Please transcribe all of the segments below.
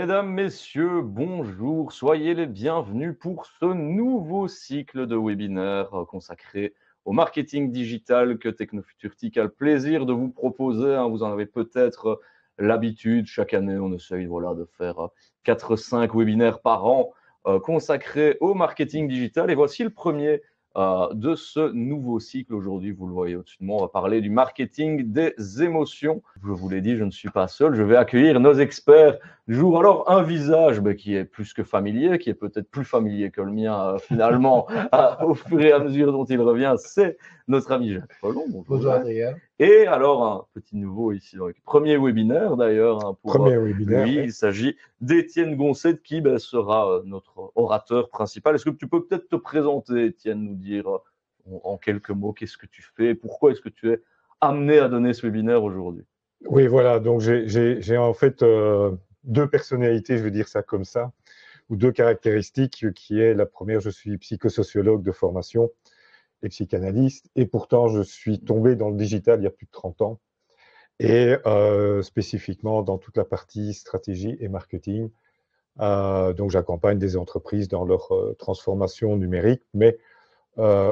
Mesdames, Messieurs, bonjour, soyez les bienvenus pour ce nouveau cycle de webinaires consacré au marketing digital que Technofuturtique a le plaisir de vous proposer. Vous en avez peut-être l'habitude, chaque année on essaye de faire 4-5 webinaires par an consacrés au marketing digital. Et voici le premier de ce nouveau cycle. Aujourd'hui, vous le voyez au-dessus de moi, on va parler du marketing des émotions. Je vous l'ai dit, je ne suis pas seul, je vais accueillir nos experts du jour. Alors, un visage qui est plus que familier, qui est peut-être plus familier que le mien finalement, au fur et à mesure dont il revient, c'est notre ami Jacques Follon. Bonjour Adrien. Et alors, un petit nouveau ici, donc, premier webinaire d'ailleurs pour webinaire, lui. ouais. Il s'agit d'Étienne Goncet qui sera notre orateur principal. Est-ce que tu peux peut-être te présenter, Étienne, nous dire en quelques mots qu'est-ce que tu fais et pourquoi est-ce que tu es amené à donner ce webinaire aujourd'hui? Oui, voilà. Donc, j'ai en fait deux personnalités, je vais dire ça comme ça, ou deux caractéristiques, qui est la première, je suis psychosociologue de formation et psychanalyste, et pourtant, je suis tombé dans le digital il y a plus de 30 ans, et spécifiquement dans toute la partie stratégie et marketing. Donc, j'accompagne des entreprises dans leur transformation numérique, mais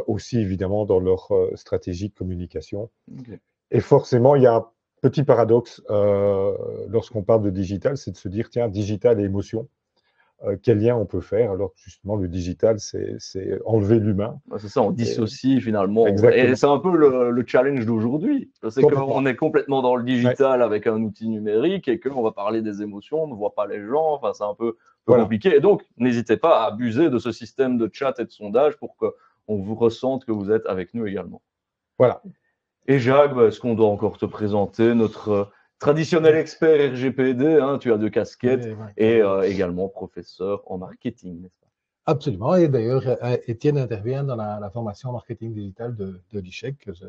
aussi évidemment dans leur stratégie de communication. Okay. Et forcément, il y a un petit paradoxe lorsqu'on parle de digital, c'est de se dire, tiens, digital et émotion, quel lien on peut faire? Alors justement, le digital, c'est enlever l'humain. C'est ça, on dissocie finalement. Exactement. Et c'est un peu le challenge d'aujourd'hui. C'est qu'on est complètement dans le digital avec un outil numérique et qu'on va parler des émotions, on ne voit pas les gens, enfin c'est un peu compliqué. Et donc, n'hésitez pas à abuser de ce système de chat et de sondage pour qu'on vous ressente que vous êtes avec nous également. Voilà. Et Jacques, est-ce qu'on doit encore te présenter notre traditionnel expert RGPD, tu as deux casquettes, et également professeur en marketing, n'est-ce pas? Absolument, et d'ailleurs, Étienne intervient dans la formation marketing digital de l'ICHEC, que je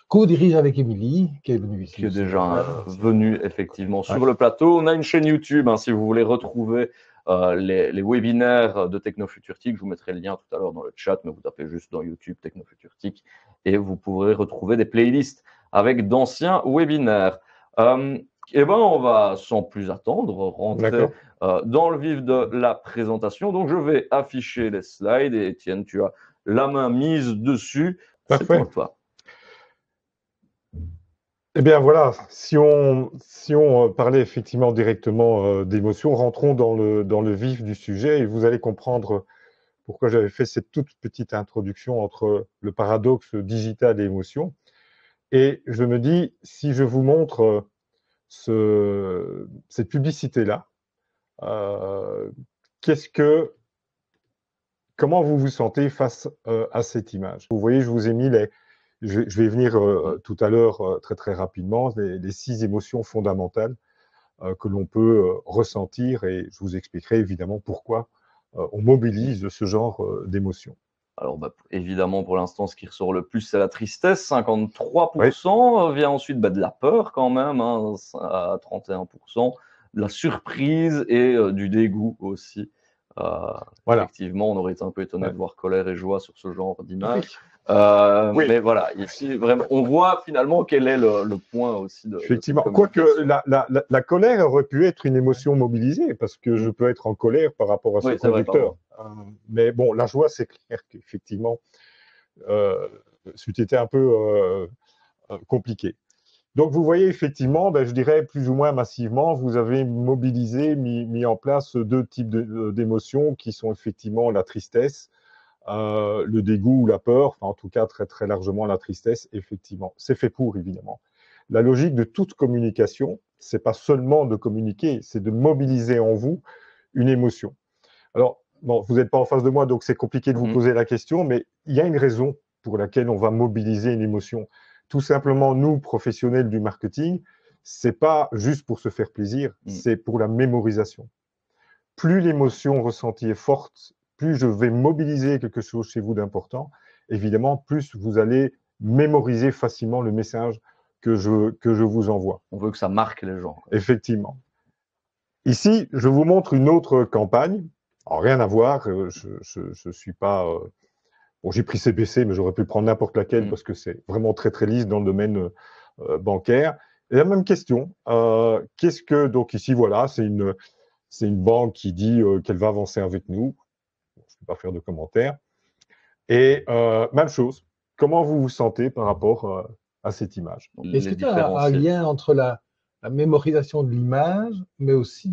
co-dirige avec Émilie, qui est venue ici. Qui est déjà venue effectivement sur le plateau. On a une chaîne YouTube, si vous voulez retrouver les webinaires de Technofuturtique. Je vous mettrai le lien tout à l'heure dans le chat, mais vous tapez juste dans YouTube Technofuturtique et vous pourrez retrouver des playlists avec d'anciens webinaires. On va sans plus attendre rentrer dans le vif de la présentation. Donc, je vais afficher les slides et Étienne, tu as la main mise dessus. Parfait. C'est pour toi. Eh bien voilà, si on parlait effectivement directement d'émotions, rentrons dans le vif du sujet et vous allez comprendre pourquoi j'avais fait cette toute petite introduction entre le paradoxe digital et émotion. Et je me dis, si je vous montre cette publicité-là, comment vous vous sentez face à cette image? Vous voyez, je vous ai mis je vais venir tout à l'heure très rapidement, les 6 émotions fondamentales que l'on peut ressentir, et je vous expliquerai évidemment pourquoi on mobilise ce genre d'émotions. Alors, évidemment, pour l'instant, ce qui ressort le plus, c'est la tristesse, 53%. Vient ensuite de la peur quand même, à 31%, de la surprise et du dégoût aussi. Voilà. Effectivement, on aurait été un peu étonné de voir colère et joie sur ce genre d'image. Mais voilà, ici, vraiment, on voit finalement quel est le point aussi de. Effectivement, quoique la colère aurait pu être une émotion mobilisée, parce que je peux être en colère par rapport à ce conducteur. Mais bon, la joie, c'est clair qu'effectivement, c'eût été un peu compliqué. Donc, vous voyez, effectivement, je dirais plus ou moins massivement, vous avez mobilisé, mis en place 2 types d'émotions qui sont effectivement la tristesse, le dégoût ou la peur, enfin en tout cas très largement la tristesse, effectivement. C'est fait pour, évidemment. La logique de toute communication, c'est pas seulement de communiquer, c'est de mobiliser en vous une émotion. Alors, bon, vous n'êtes pas en face de moi, donc c'est compliqué de vous poser la question, mais il y a une raison pour laquelle on va mobiliser une émotion. Tout simplement, nous, professionnels du marketing, c'est pas juste pour se faire plaisir, c'est pour la mémorisation. Plus l'émotion ressentie est forte, plus je vais mobiliser quelque chose chez vous d'important, évidemment, plus vous allez mémoriser facilement le message que je vous envoie. On veut que ça marque les gens. Effectivement. Ici, je vous montre une autre campagne. Alors, rien à voir, je suis pas... Bon, j'ai pris CBC, mais j'aurais pu prendre n'importe laquelle parce que c'est vraiment très lisse dans le domaine bancaire. Et la même question, donc ici, voilà, c'est C'est une banque qui dit qu'elle va avancer avec nous. Je ne vais pas faire de commentaires. Et même chose, comment vous vous sentez par rapport à cette image? Est-ce que tu as un lien entre la mémorisation de l'image, mais aussi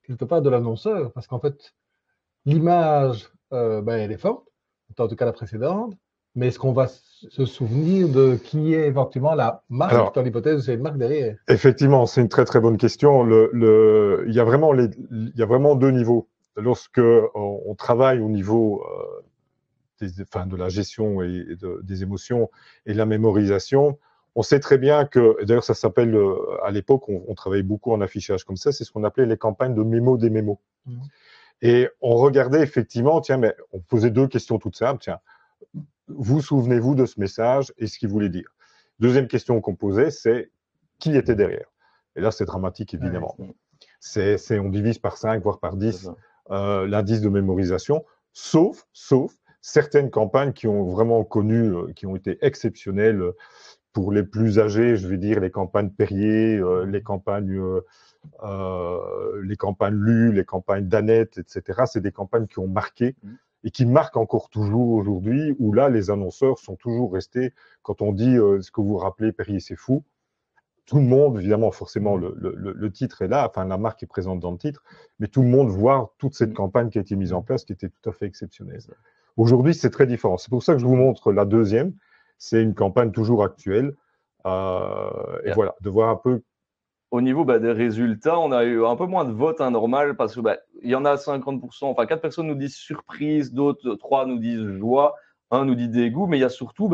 quelque part de l'annonceur? Parce qu'en fait, l'image, elle est forte, en tout cas la précédente, mais est-ce qu'on va se souvenir de qui est éventuellement la marque, dans l'hypothèse où c'est une marque derrière? Effectivement, c'est une très très bonne question. Il y a vraiment deux niveaux. Lorsque on travaille au niveau de la gestion des émotions et de la mémorisation, on sait très bien que, d'ailleurs ça s'appelle, à l'époque, on travaillait beaucoup en affichage comme ça, c'est ce qu'on appelait les campagnes de mémo des mémos. Et on regardait effectivement, tiens, mais on posait deux questions toutes simples, tiens, vous souvenez-vous de ce message et ce qu'il voulait dire? Deuxième question qu'on posait, c'est qui était derrière? Et là, c'est dramatique, évidemment. On divise par 5, voire par 10 l'indice de mémorisation, sauf certaines campagnes qui ont vraiment connu, qui ont été exceptionnelles pour les plus âgés, je vais dire les campagnes Perrier, les campagnes Lu, les campagnes d'Annette, etc. C'est des campagnes qui ont marqué et qui marquent encore toujours aujourd'hui, où là, les annonceurs sont toujours restés, quand on dit ce que vous vous rappelez, Perrier, c'est fou, tout le monde, évidemment, forcément, le titre est là, enfin, la marque est présente dans le titre, mais tout le monde voit toute cette campagne qui a été mise en place, qui était tout à fait exceptionnelle. Aujourd'hui, c'est très différent. C'est pour ça que je vous montre la deuxième. C'est une campagne toujours actuelle. Et voilà, de voir un peu. Au niveau des résultats, on a eu un peu moins de votes normal parce que il y en a 50%, enfin 4 personnes nous disent surprise, d'autres 3 nous disent joie, 1 nous dit dégoût, mais il y a surtout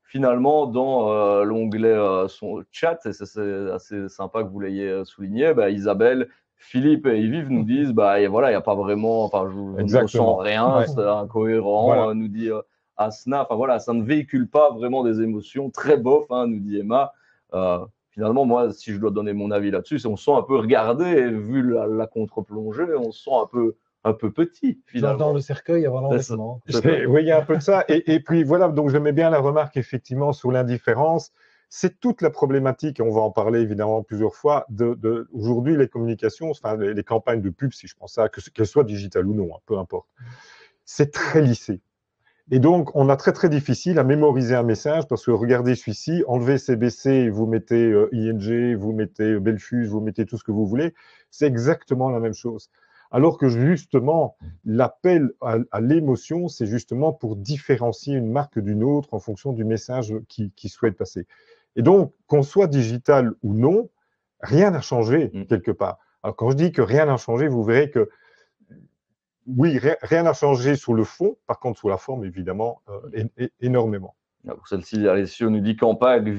finalement dans l'onglet son chat, et c'est assez sympa que vous l'ayez souligné, Isabelle, Philippe et Yves nous disent et voilà, il n'y a pas vraiment, enfin je ne ressens rien, c'est incohérent, nous dit Asna, enfin voilà, ça ne véhicule pas vraiment des émotions, très bof, nous dit Emma. Finalement, moi, si je dois donner mon avis là-dessus, on se sent un peu regardé, et vu la contre-plongée, on se sent un peu petit, finalement. Dans le cercueil avant l'enlèvement. Oui, il y a un peu de ça. Et puis voilà, donc j'aimais bien la remarque, effectivement, sur l'indifférence. C'est toute la problématique, et on va en parler évidemment plusieurs fois, aujourd'hui, les communications, enfin les campagnes de pub, si je pense ça, qu'elles soient digitales ou non, peu importe, c'est très lissé. Et donc, on a très très difficile à mémoriser un message parce que regardez celui-ci, enlevez CBC, vous mettez ING, vous mettez Belfus, vous mettez tout ce que vous voulez, c'est exactement la même chose. Alors que justement, l'appel à l'émotion, c'est justement pour différencier une marque d'une autre en fonction du message qui souhaite passer. Et donc, qu'on soit digital ou non, rien n'a changé quelque part. Alors quand je dis que rien n'a changé, vous verrez que oui, rien n'a changé sur le fond, par contre sur la forme, évidemment, énormément. Pour celle-ci, Alessio nous dit campagne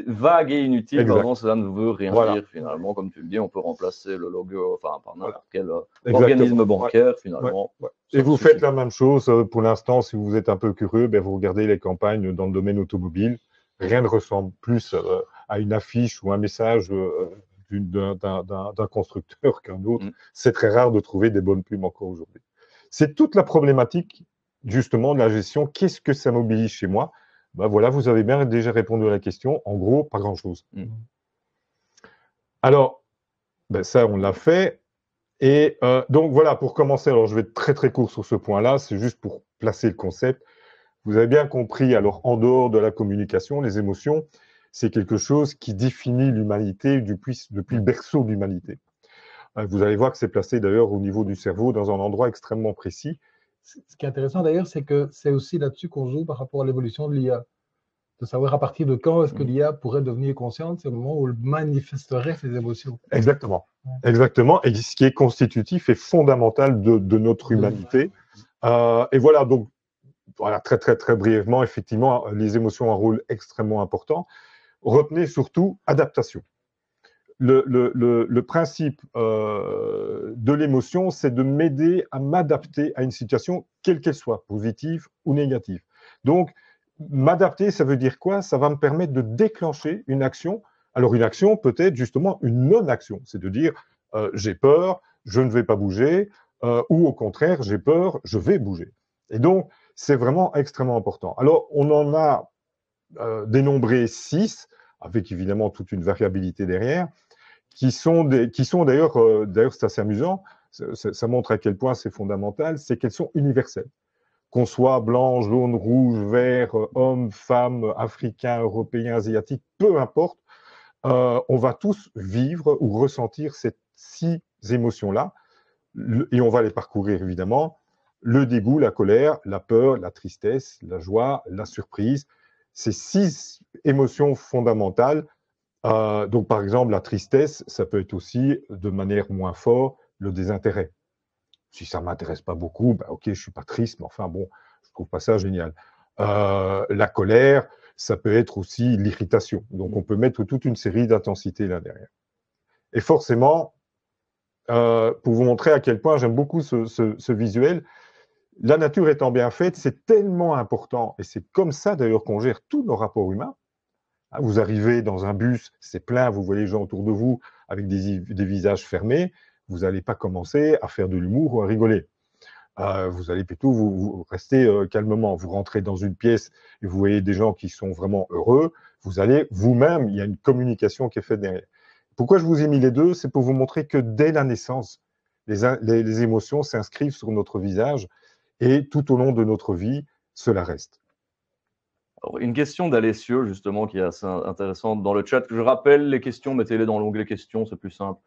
vague et inutile, pardon, cela ne veut rien dire finalement. Comme tu le dis, on peut remplacer le logo par n'importe quel organisme bancaire finalement. Et vous faites la même chose pour l'instant, si vous êtes un peu curieux, vous regardez les campagnes dans le domaine automobile. Rien ne ressemble plus à une affiche ou un message d'un constructeur qu'un autre. C'est très rare de trouver des bonnes pubs encore aujourd'hui. C'est toute la problématique, justement, de la gestion. Qu'est-ce que ça mobilise chez moi? Voilà, vous avez bien déjà répondu à la question. En gros, pas grand-chose. Alors, ça, on l'a fait. Et donc, voilà, pour commencer, alors je vais être très, très court sur ce point-là. C'est juste pour placer le concept. Vous avez bien compris, alors, en dehors de la communication, les émotions, c'est quelque chose qui définit l'humanité depuis le berceau de l'humanité. Vous allez voir que c'est placé d'ailleurs au niveau du cerveau dans un endroit extrêmement précis. Ce qui est intéressant d'ailleurs, c'est que c'est aussi là-dessus qu'on joue par rapport à l'évolution de l'IA. De savoir à partir de quand est-ce que l'IA pourrait devenir consciente, c'est le moment où elle manifesterait ses émotions. Exactement. Exactement. Et ce qui est constitutif et fondamental de notre humanité. Et voilà, donc, voilà, très, très, très brièvement, effectivement, les émotions ont un rôle extrêmement important. Retenez surtout adaptation. Le principe de l'émotion, c'est de m'aider à m'adapter à une situation, quelle qu'elle soit, positive ou négative. Donc, m'adapter, ça veut dire quoi? Ça va me permettre de déclencher une action. Alors, une action peut être justement une non-action, c'est de dire j'ai peur, je ne vais pas bouger, ou au contraire, j'ai peur, je vais bouger. Et donc, c'est vraiment extrêmement important. Alors, on en a dénombré 6, avec évidemment toute une variabilité derrière. qui sont d'ailleurs, c'est assez amusant, ça montre à quel point c'est fondamental, c'est qu'elles sont universelles. Qu'on soit blanc, jaune, rouge, vert, homme, femme, africain, européen, asiatique, peu importe, on va tous vivre ou ressentir ces 6 émotions-là, et on va les parcourir évidemment. Le dégoût, la colère, la peur, la tristesse, la joie, la surprise. Ces 6 émotions fondamentales. Donc, par exemple, la tristesse, ça peut être aussi, de manière moins forte, le désintérêt. Si ça ne m'intéresse pas beaucoup, ok, je ne suis pas triste, mais enfin bon, je ne trouve pas ça génial. La colère, ça peut être aussi l'irritation. Donc, on peut mettre toute une série d'intensités là derrière. Et forcément, pour vous montrer à quel point j'aime beaucoup ce visuel, la nature étant bien faite, c'est tellement important, et c'est comme ça d'ailleurs qu'on gère tous nos rapports humains. Vous arrivez dans un bus, c'est plein, vous voyez les gens autour de vous avec des visages fermés, vous n'allez pas commencer à faire de l'humour ou à rigoler. Vous allez plutôt vous rester calmement. Vous rentrez dans une pièce et vous voyez des gens qui sont vraiment heureux, vous allez vous-même, il y a une communication qui est faite derrière. Pourquoi je vous ai mis les deux? C'est pour vous montrer que dès la naissance, les émotions s'inscrivent sur notre visage et tout au long de notre vie, cela reste. Alors, une question d'Alessio, justement, qui est assez intéressante dans le chat. Je rappelle les questions, mettez-les dans l'onglet questions, c'est plus simple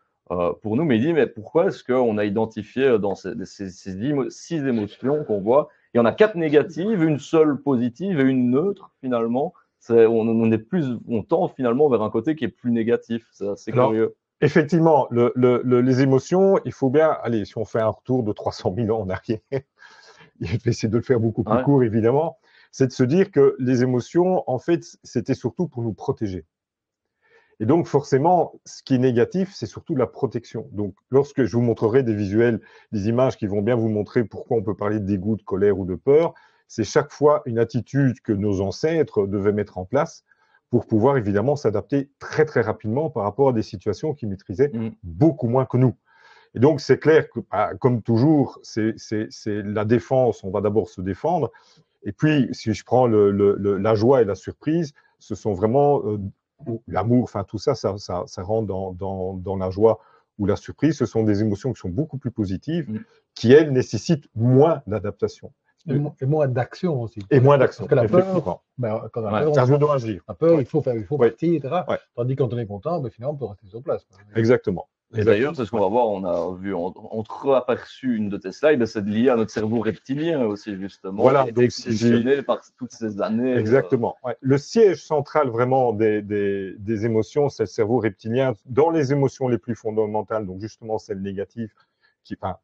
pour nous. Mais il dit, mais pourquoi est-ce qu'on a identifié dans ces 6 émotions qu'on voit, il y en a 4 négatives, une seule positive et une neutre, finalement. On tend finalement vers un côté qui est plus négatif. C'est assez curieux. Effectivement, les émotions, il faut bien, allez, si on fait un retour de 300 000 ans en arrière, je vais essayer de le faire beaucoup plus court, évidemment, c'est de se dire que les émotions, en fait, c'était surtout pour nous protéger. Et donc, forcément, ce qui est négatif, c'est surtout la protection. Donc, lorsque je vous montrerai des visuels, des images qui vont bien vous montrer pourquoi on peut parler de dégoût, de colère ou de peur, c'est chaque fois une attitude que nos ancêtres devaient mettre en place pour pouvoir évidemment s'adapter très très rapidement par rapport à des situations qu'ils maîtrisaient beaucoup moins que nous. Et donc, c'est clair que, comme toujours, c'est la défense, on va d'abord se défendre. Et puis, si je prends la joie et la surprise, ce sont vraiment l'amour, enfin tout ça, ça rentre dans la joie ou la surprise. Ce sont des émotions qui sont beaucoup plus positives, qui, elles, nécessitent moins d'adaptation. Et moins d'action aussi. Et moins d'action. Parce que la peur, quand on a peur, ça je dois agir. La peur, il faut partir, etc. Tandis que quand on est content, finalement, on peut rester sur place. Exactement. Et d'ailleurs, c'est ce qu'on va voir, on a vu, entreaperçu une de tes slides, c'est lié à notre cerveau reptilien aussi, justement. Voilà, qui a été exceptionnel par toutes ces années. Exactement. Le siège central vraiment des émotions, c'est le cerveau reptilien. Dans les émotions les plus fondamentales, donc justement celles négatives,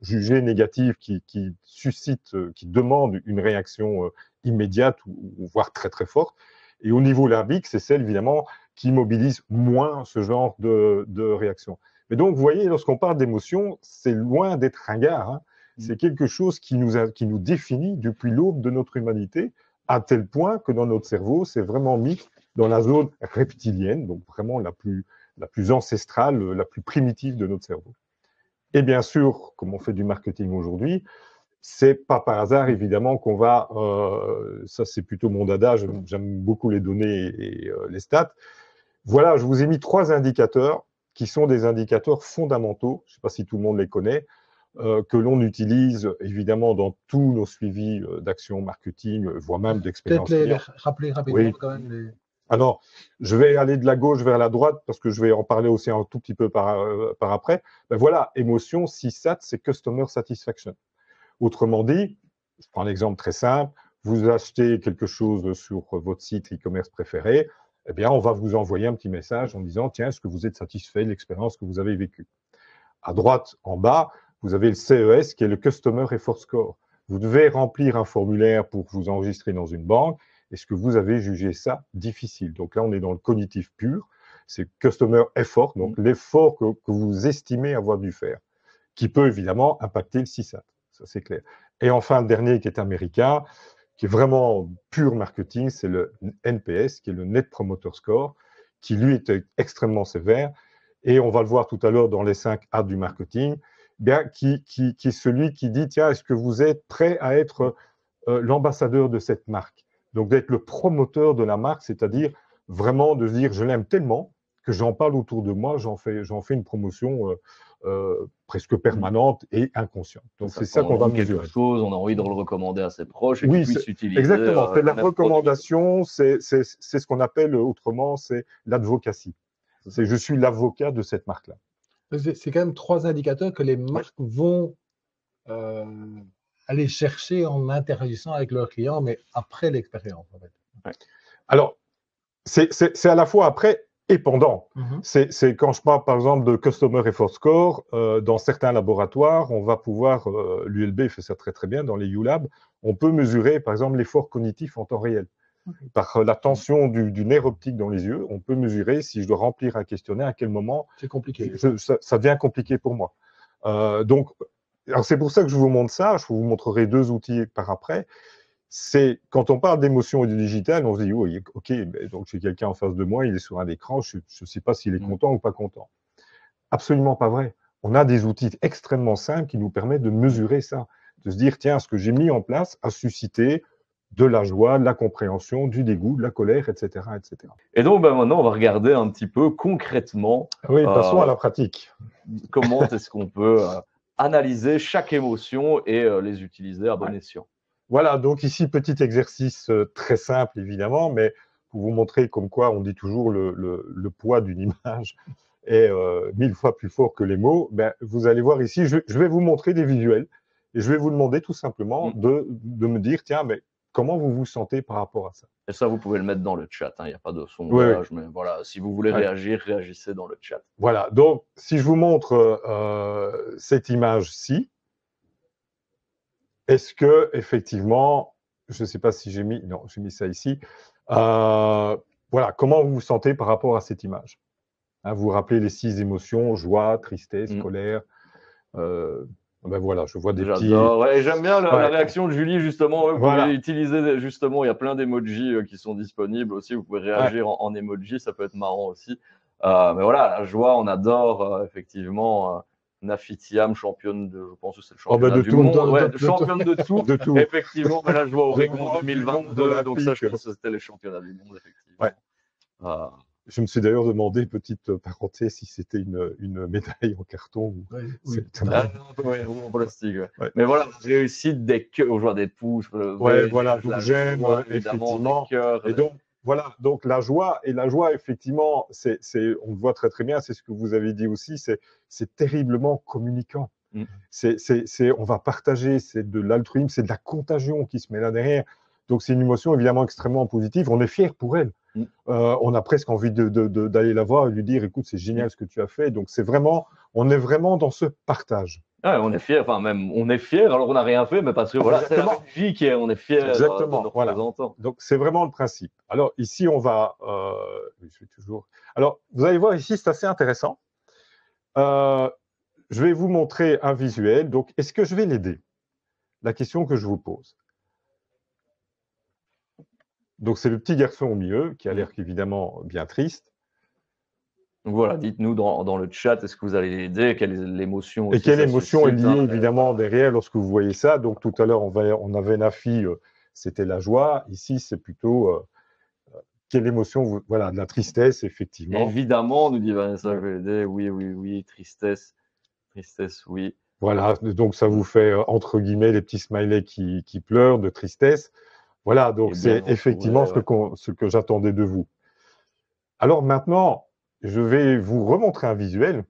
jugées négatives, qui suscitent, qui demandent une réaction immédiate ou voire très très forte. Et au niveau limbique, c'est celle évidemment qui mobilise moins ce genre de réaction. Mais donc, vous voyez, lorsqu'on parle d'émotion, c'est loin d'être ringard. Hein. C'est quelque chose qui nous définit depuis l'aube de notre humanité, à tel point que dans notre cerveau, c'est vraiment mis dans la zone reptilienne, donc vraiment la plus ancestrale, la plus primitive de notre cerveau. Et bien sûr, comme on fait du marketing aujourd'hui, c'est pas par hasard, évidemment, qu'on va... ça, c'est plutôt mon dada, j'aime beaucoup les données et les stats. Voilà, je vous ai mis 3 indicateurs qui sont des indicateurs fondamentaux, je ne sais pas si tout le monde les connaît, que l'on utilise évidemment dans tous nos suivis d'actions marketing, voire même d'expérience client. Peut-être les rappeler rapidement quand même. Alors, je vais aller de la gauche vers la droite parce que je vais en parler aussi un tout petit peu par après. Ben voilà, émotion, CSAT, c'est Customer Satisfaction. Autrement dit, je prends un exemple très simple, vous achetez quelque chose sur votre site e-commerce préféré, eh bien, on va vous envoyer un petit message en disant « Tiens, est-ce que vous êtes satisfait de l'expérience que vous avez vécue ?» À droite, en bas, vous avez le CES qui est le Customer Effort Score. Vous devez remplir un formulaire pour vous enregistrer dans une banque. Est-ce que vous avez jugé ça difficile? Donc là, on est dans le cognitif pur. C'est Customer Effort, donc l'effort que vous estimez avoir dû faire, qui peut évidemment impacter le CSAT. Ça, c'est clair. Et enfin, le dernier qui est américain, qui est vraiment pur marketing, c'est le NPS, qui est le Net Promoter Score, qui lui est extrêmement sévère. Et on va le voir tout à l'heure dans les 5 A du marketing, bien, qui est celui qui dit, tiens, est-ce que vous êtes prêt à être l'ambassadeur de cette marque? Donc d'être le promoteur de la marque, c'est-à-dire vraiment de se dire, je l'aime tellement que j'en parle autour de moi, j'en fais une promotion presque permanente et inconsciente. Donc c'est ça qu'on va mesurer. Quelque chose, on a envie de le recommander à ses proches et Oui, qu'ils puissent utiliser. Exactement. C'est la recommandation, c'est ce qu'on appelle autrement, c'est l'advocacy. C'est je suis l'avocat de cette marque-là. C'est quand même 3 indicateurs que les marques vont aller chercher en interagissant avec leurs clients, mais après l'expérience, en fait. Ouais. Alors, c'est à la fois après et pendant. C'est quand je parle, par exemple, de Customer Effort Score, dans certains laboratoires, on va pouvoir, l'ULB fait ça très très bien, dans les ULab, on peut mesurer, par exemple, l'effort cognitif en temps réel. Par la tension du nerf optique dans les yeux, on peut mesurer si je dois remplir un questionnaire, à quel moment c'est compliqué. Ça devient compliqué pour moi. Donc, c'est pour ça que je vous montre ça. Je vous montrerai 2 outils par après. C'est quand on parle d'émotion et de digital, on se dit oui, ok, donc j'ai quelqu'un en face de moi, il est sur un écran, je ne sais pas s'il est content ou pas content. Absolument pas vrai. On a des outils extrêmement simples qui nous permettent de mesurer ça, de se dire tiens, ce que j'ai mis en place a suscité de la joie, de la compréhension, du dégoût, de la colère, etc., etc. Et donc maintenant, on va regarder un petit peu concrètement. Oui, passons à la pratique. Comment est-ce qu'on peut analyser chaque émotion et les utiliser à bon escient. Voilà, donc ici, petit exercice très simple, évidemment, mais pour vous montrer comme quoi on dit toujours le poids d'une image est 1000 fois plus fort que les mots. Ben, vous allez voir ici, je vais vous montrer des visuels et je vais vous demander tout simplement de me dire, tiens, mais comment vous vous sentez par rapport à ça? Et ça, vous pouvez le mettre dans le chat, il n'y a pas de sondage, mais voilà, si vous voulez réagir, réagissez dans le chat. Voilà, donc si je vous montre cette image-ci, est-ce que effectivement, je ne sais pas si j'ai mis, non, j'ai mis ça ici. Voilà, comment vous vous sentez par rapport à cette image? Vous vous rappelez les 6 émotions, joie, tristesse, colère. Ben voilà, je vois des petits. J'adore. Ouais, j'aime bien la réaction de Julie, justement. Vous Voilà. pouvez utiliser, justement, il y a plein d'emojis qui sont disponibles aussi. Vous pouvez réagir en emoji, ça peut être marrant aussi. Mais voilà, la joie, on adore, effectivement. Nafitiam, championne de, je pense que c'est le championnat du monde. Championne de tout. De tout. Effectivement, mais là, je vois Oregon 2022, donc ça, je pense que c'était les championnats du monde, effectivement. Je me suis d'ailleurs demandé, petite parenthèse, si c'était une médaille en carton ou en plastique. Mais voilà, réussite des cœurs, on voit des pouces. Voilà, donc j'aime, effectivement. Des cœurs, et donc, voilà, donc la joie, effectivement, on le voit très très bien, c'est ce que vous avez dit aussi, c'est terriblement communicant. On va partager, c'est de l'altruisme, c'est de la contagion qui se met là derrière. Donc c'est une émotion évidemment extrêmement positive, on est fier pour elle. On a presque envie d'aller la voir et lui dire écoute, c'est génial ce que tu as fait. Donc on est vraiment dans ce partage. Ouais, on est fier, enfin même on est fier alors on n'a rien fait, mais parce que voilà, c'est la Belgique et on est fier de nos représentants. Donc c'est vraiment le principe. Alors ici on va, Alors vous allez voir ici c'est assez intéressant. Je vais vous montrer un visuel. Donc est-ce que je vais l'aider? La question que je vous pose. Donc c'est le petit garçon au milieu qui a l'air évidemment bien triste. Donc voilà, dites-nous dans le chat, est-ce que vous allez l'aider? Quelle est l'émotion? Et quelle émotion est liée évidemment derrière lorsque vous voyez ça? Donc tout à l'heure, on avait Nafi, c'était la joie. Ici, c'est plutôt quelle émotion? Voilà, de la tristesse, effectivement. Évidemment, nous dit Vanessa, je vais l'aider. Oui, tristesse, oui. Voilà, donc ça vous fait entre guillemets les petits smileys qui pleurent de tristesse. Voilà, donc c'est effectivement ce que j'attendais de vous. Alors maintenant, je vais vous remontrer un visuel.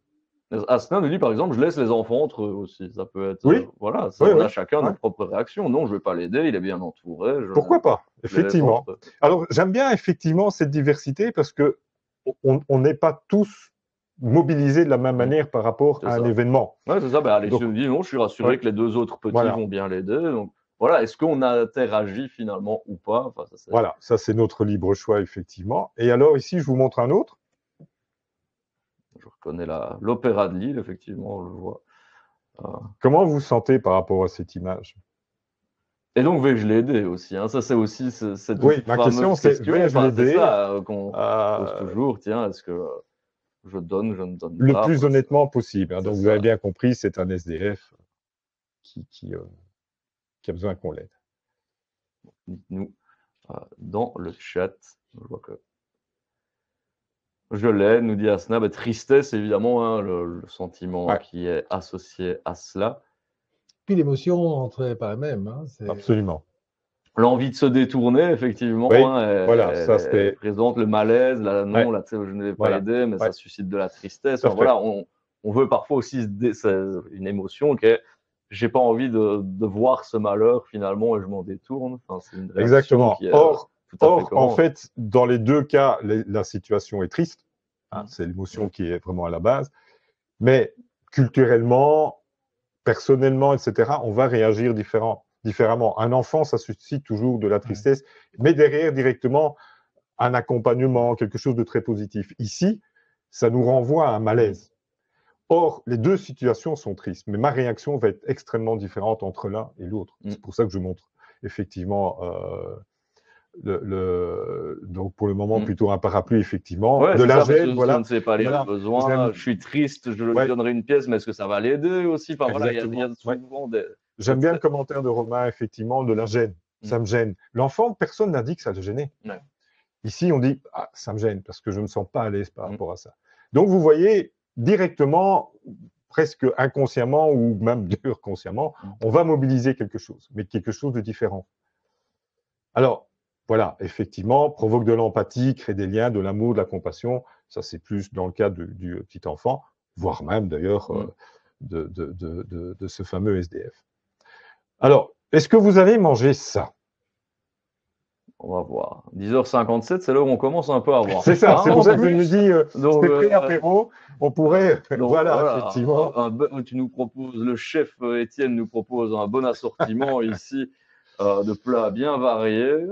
Astin nous dit par exemple, je laisse les enfants entre eux aussi. Ça peut être. Voilà, on a chacun nos propres réactions. Non, je ne vais pas l'aider, il est bien entouré. Pourquoi pas? Effectivement. Alors j'aime bien effectivement cette diversité parce que on n'est pas tous mobilisés de la même manière par rapport à un événement. Oui, c'est ça. Alexis nous dit non, je suis rassuré que les 2 autres petits vont bien l'aider. Donc voilà, est-ce qu'on a interagi finalement ou pas? Voilà, ça c'est notre libre choix effectivement. Et alors ici, je vous montre un autre. Je reconnais l'Opéra de Lille, effectivement, on le voit. Comment vous vous sentez par rapport à cette image? Et donc, vais-je l'aider aussi, hein? Ça, c'est aussi cette ma question, c'est vais-je l'aider? C'est ça qu'on pose toujours. Tiens, est-ce que je donne, je ne donne pas? Le plus honnêtement possible. Donc, vous avez bien compris, c'est un SDF qui a besoin qu'on l'aide. Dites-nous dans le chat. Je vois que Je l'ai, nous dit Asna. Bah, tristesse, évidemment, hein, le sentiment qui est associé à cela. Puis l'émotion n'est pas la même. Hein, Absolument. L'envie de se détourner, effectivement, Oui, hein, voilà, ça c'est présente le malaise, non, là, je ne l'ai pas aidé, mais ça suscite de la tristesse. Enfin, voilà, on veut parfois aussi une émotion qui est j'ai pas envie de voir ce malheur finalement et je m'en détourne. Enfin, c'est une réaction exactement. qui est Or, tout à fait en fait, dans les deux cas, la situation est triste. Hein, c'est l'émotion qui est vraiment à la base. Mais culturellement, personnellement, etc., on va réagir différemment. Un enfant, ça suscite toujours de la tristesse, mais derrière, directement, un accompagnement, quelque chose de très positif. Ici, ça nous renvoie à un malaise. Or, les deux situations sont tristes, mais ma réaction va être extrêmement différente entre l'un et l'autre. C'est pour ça que je montre effectivement donc pour le moment plutôt un parapluie, effectivement. Ouais, de la gêne, voilà. Je ne sais pas les besoins, je suis triste, je lui donnerai une pièce, mais est-ce que ça va l'aider aussi? Enfin, voilà, il y a souvent des... J'aime bien le commentaire de Romain, effectivement, de la gêne. Ça me gêne. L'enfant, personne n'a dit que ça le gênait. Ouais. Ici, on dit ah, ça me gêne parce que je ne me sens pas à l'aise par rapport à ça. Donc, vous voyez, directement, presque inconsciemment ou même d'ailleurs consciemment, on va mobiliser quelque chose, mais quelque chose de différent. Alors, voilà, effectivement, provoque de l'empathie, crée des liens, de l'amour, de la compassion. Ça, c'est plus dans le cas du petit enfant, voire même d'ailleurs de ce fameux SDF. Alors, est-ce que vous avez mangé ça? On va voir. 10h57, c'est là où on commence un peu à voir. C'est ça, c'est pour ça que je me dis, c'était pré-apéro, on pourrait, donc, voilà, effectivement. Tu nous proposes, le chef Étienne nous propose un bon assortiment ici de plats bien variés.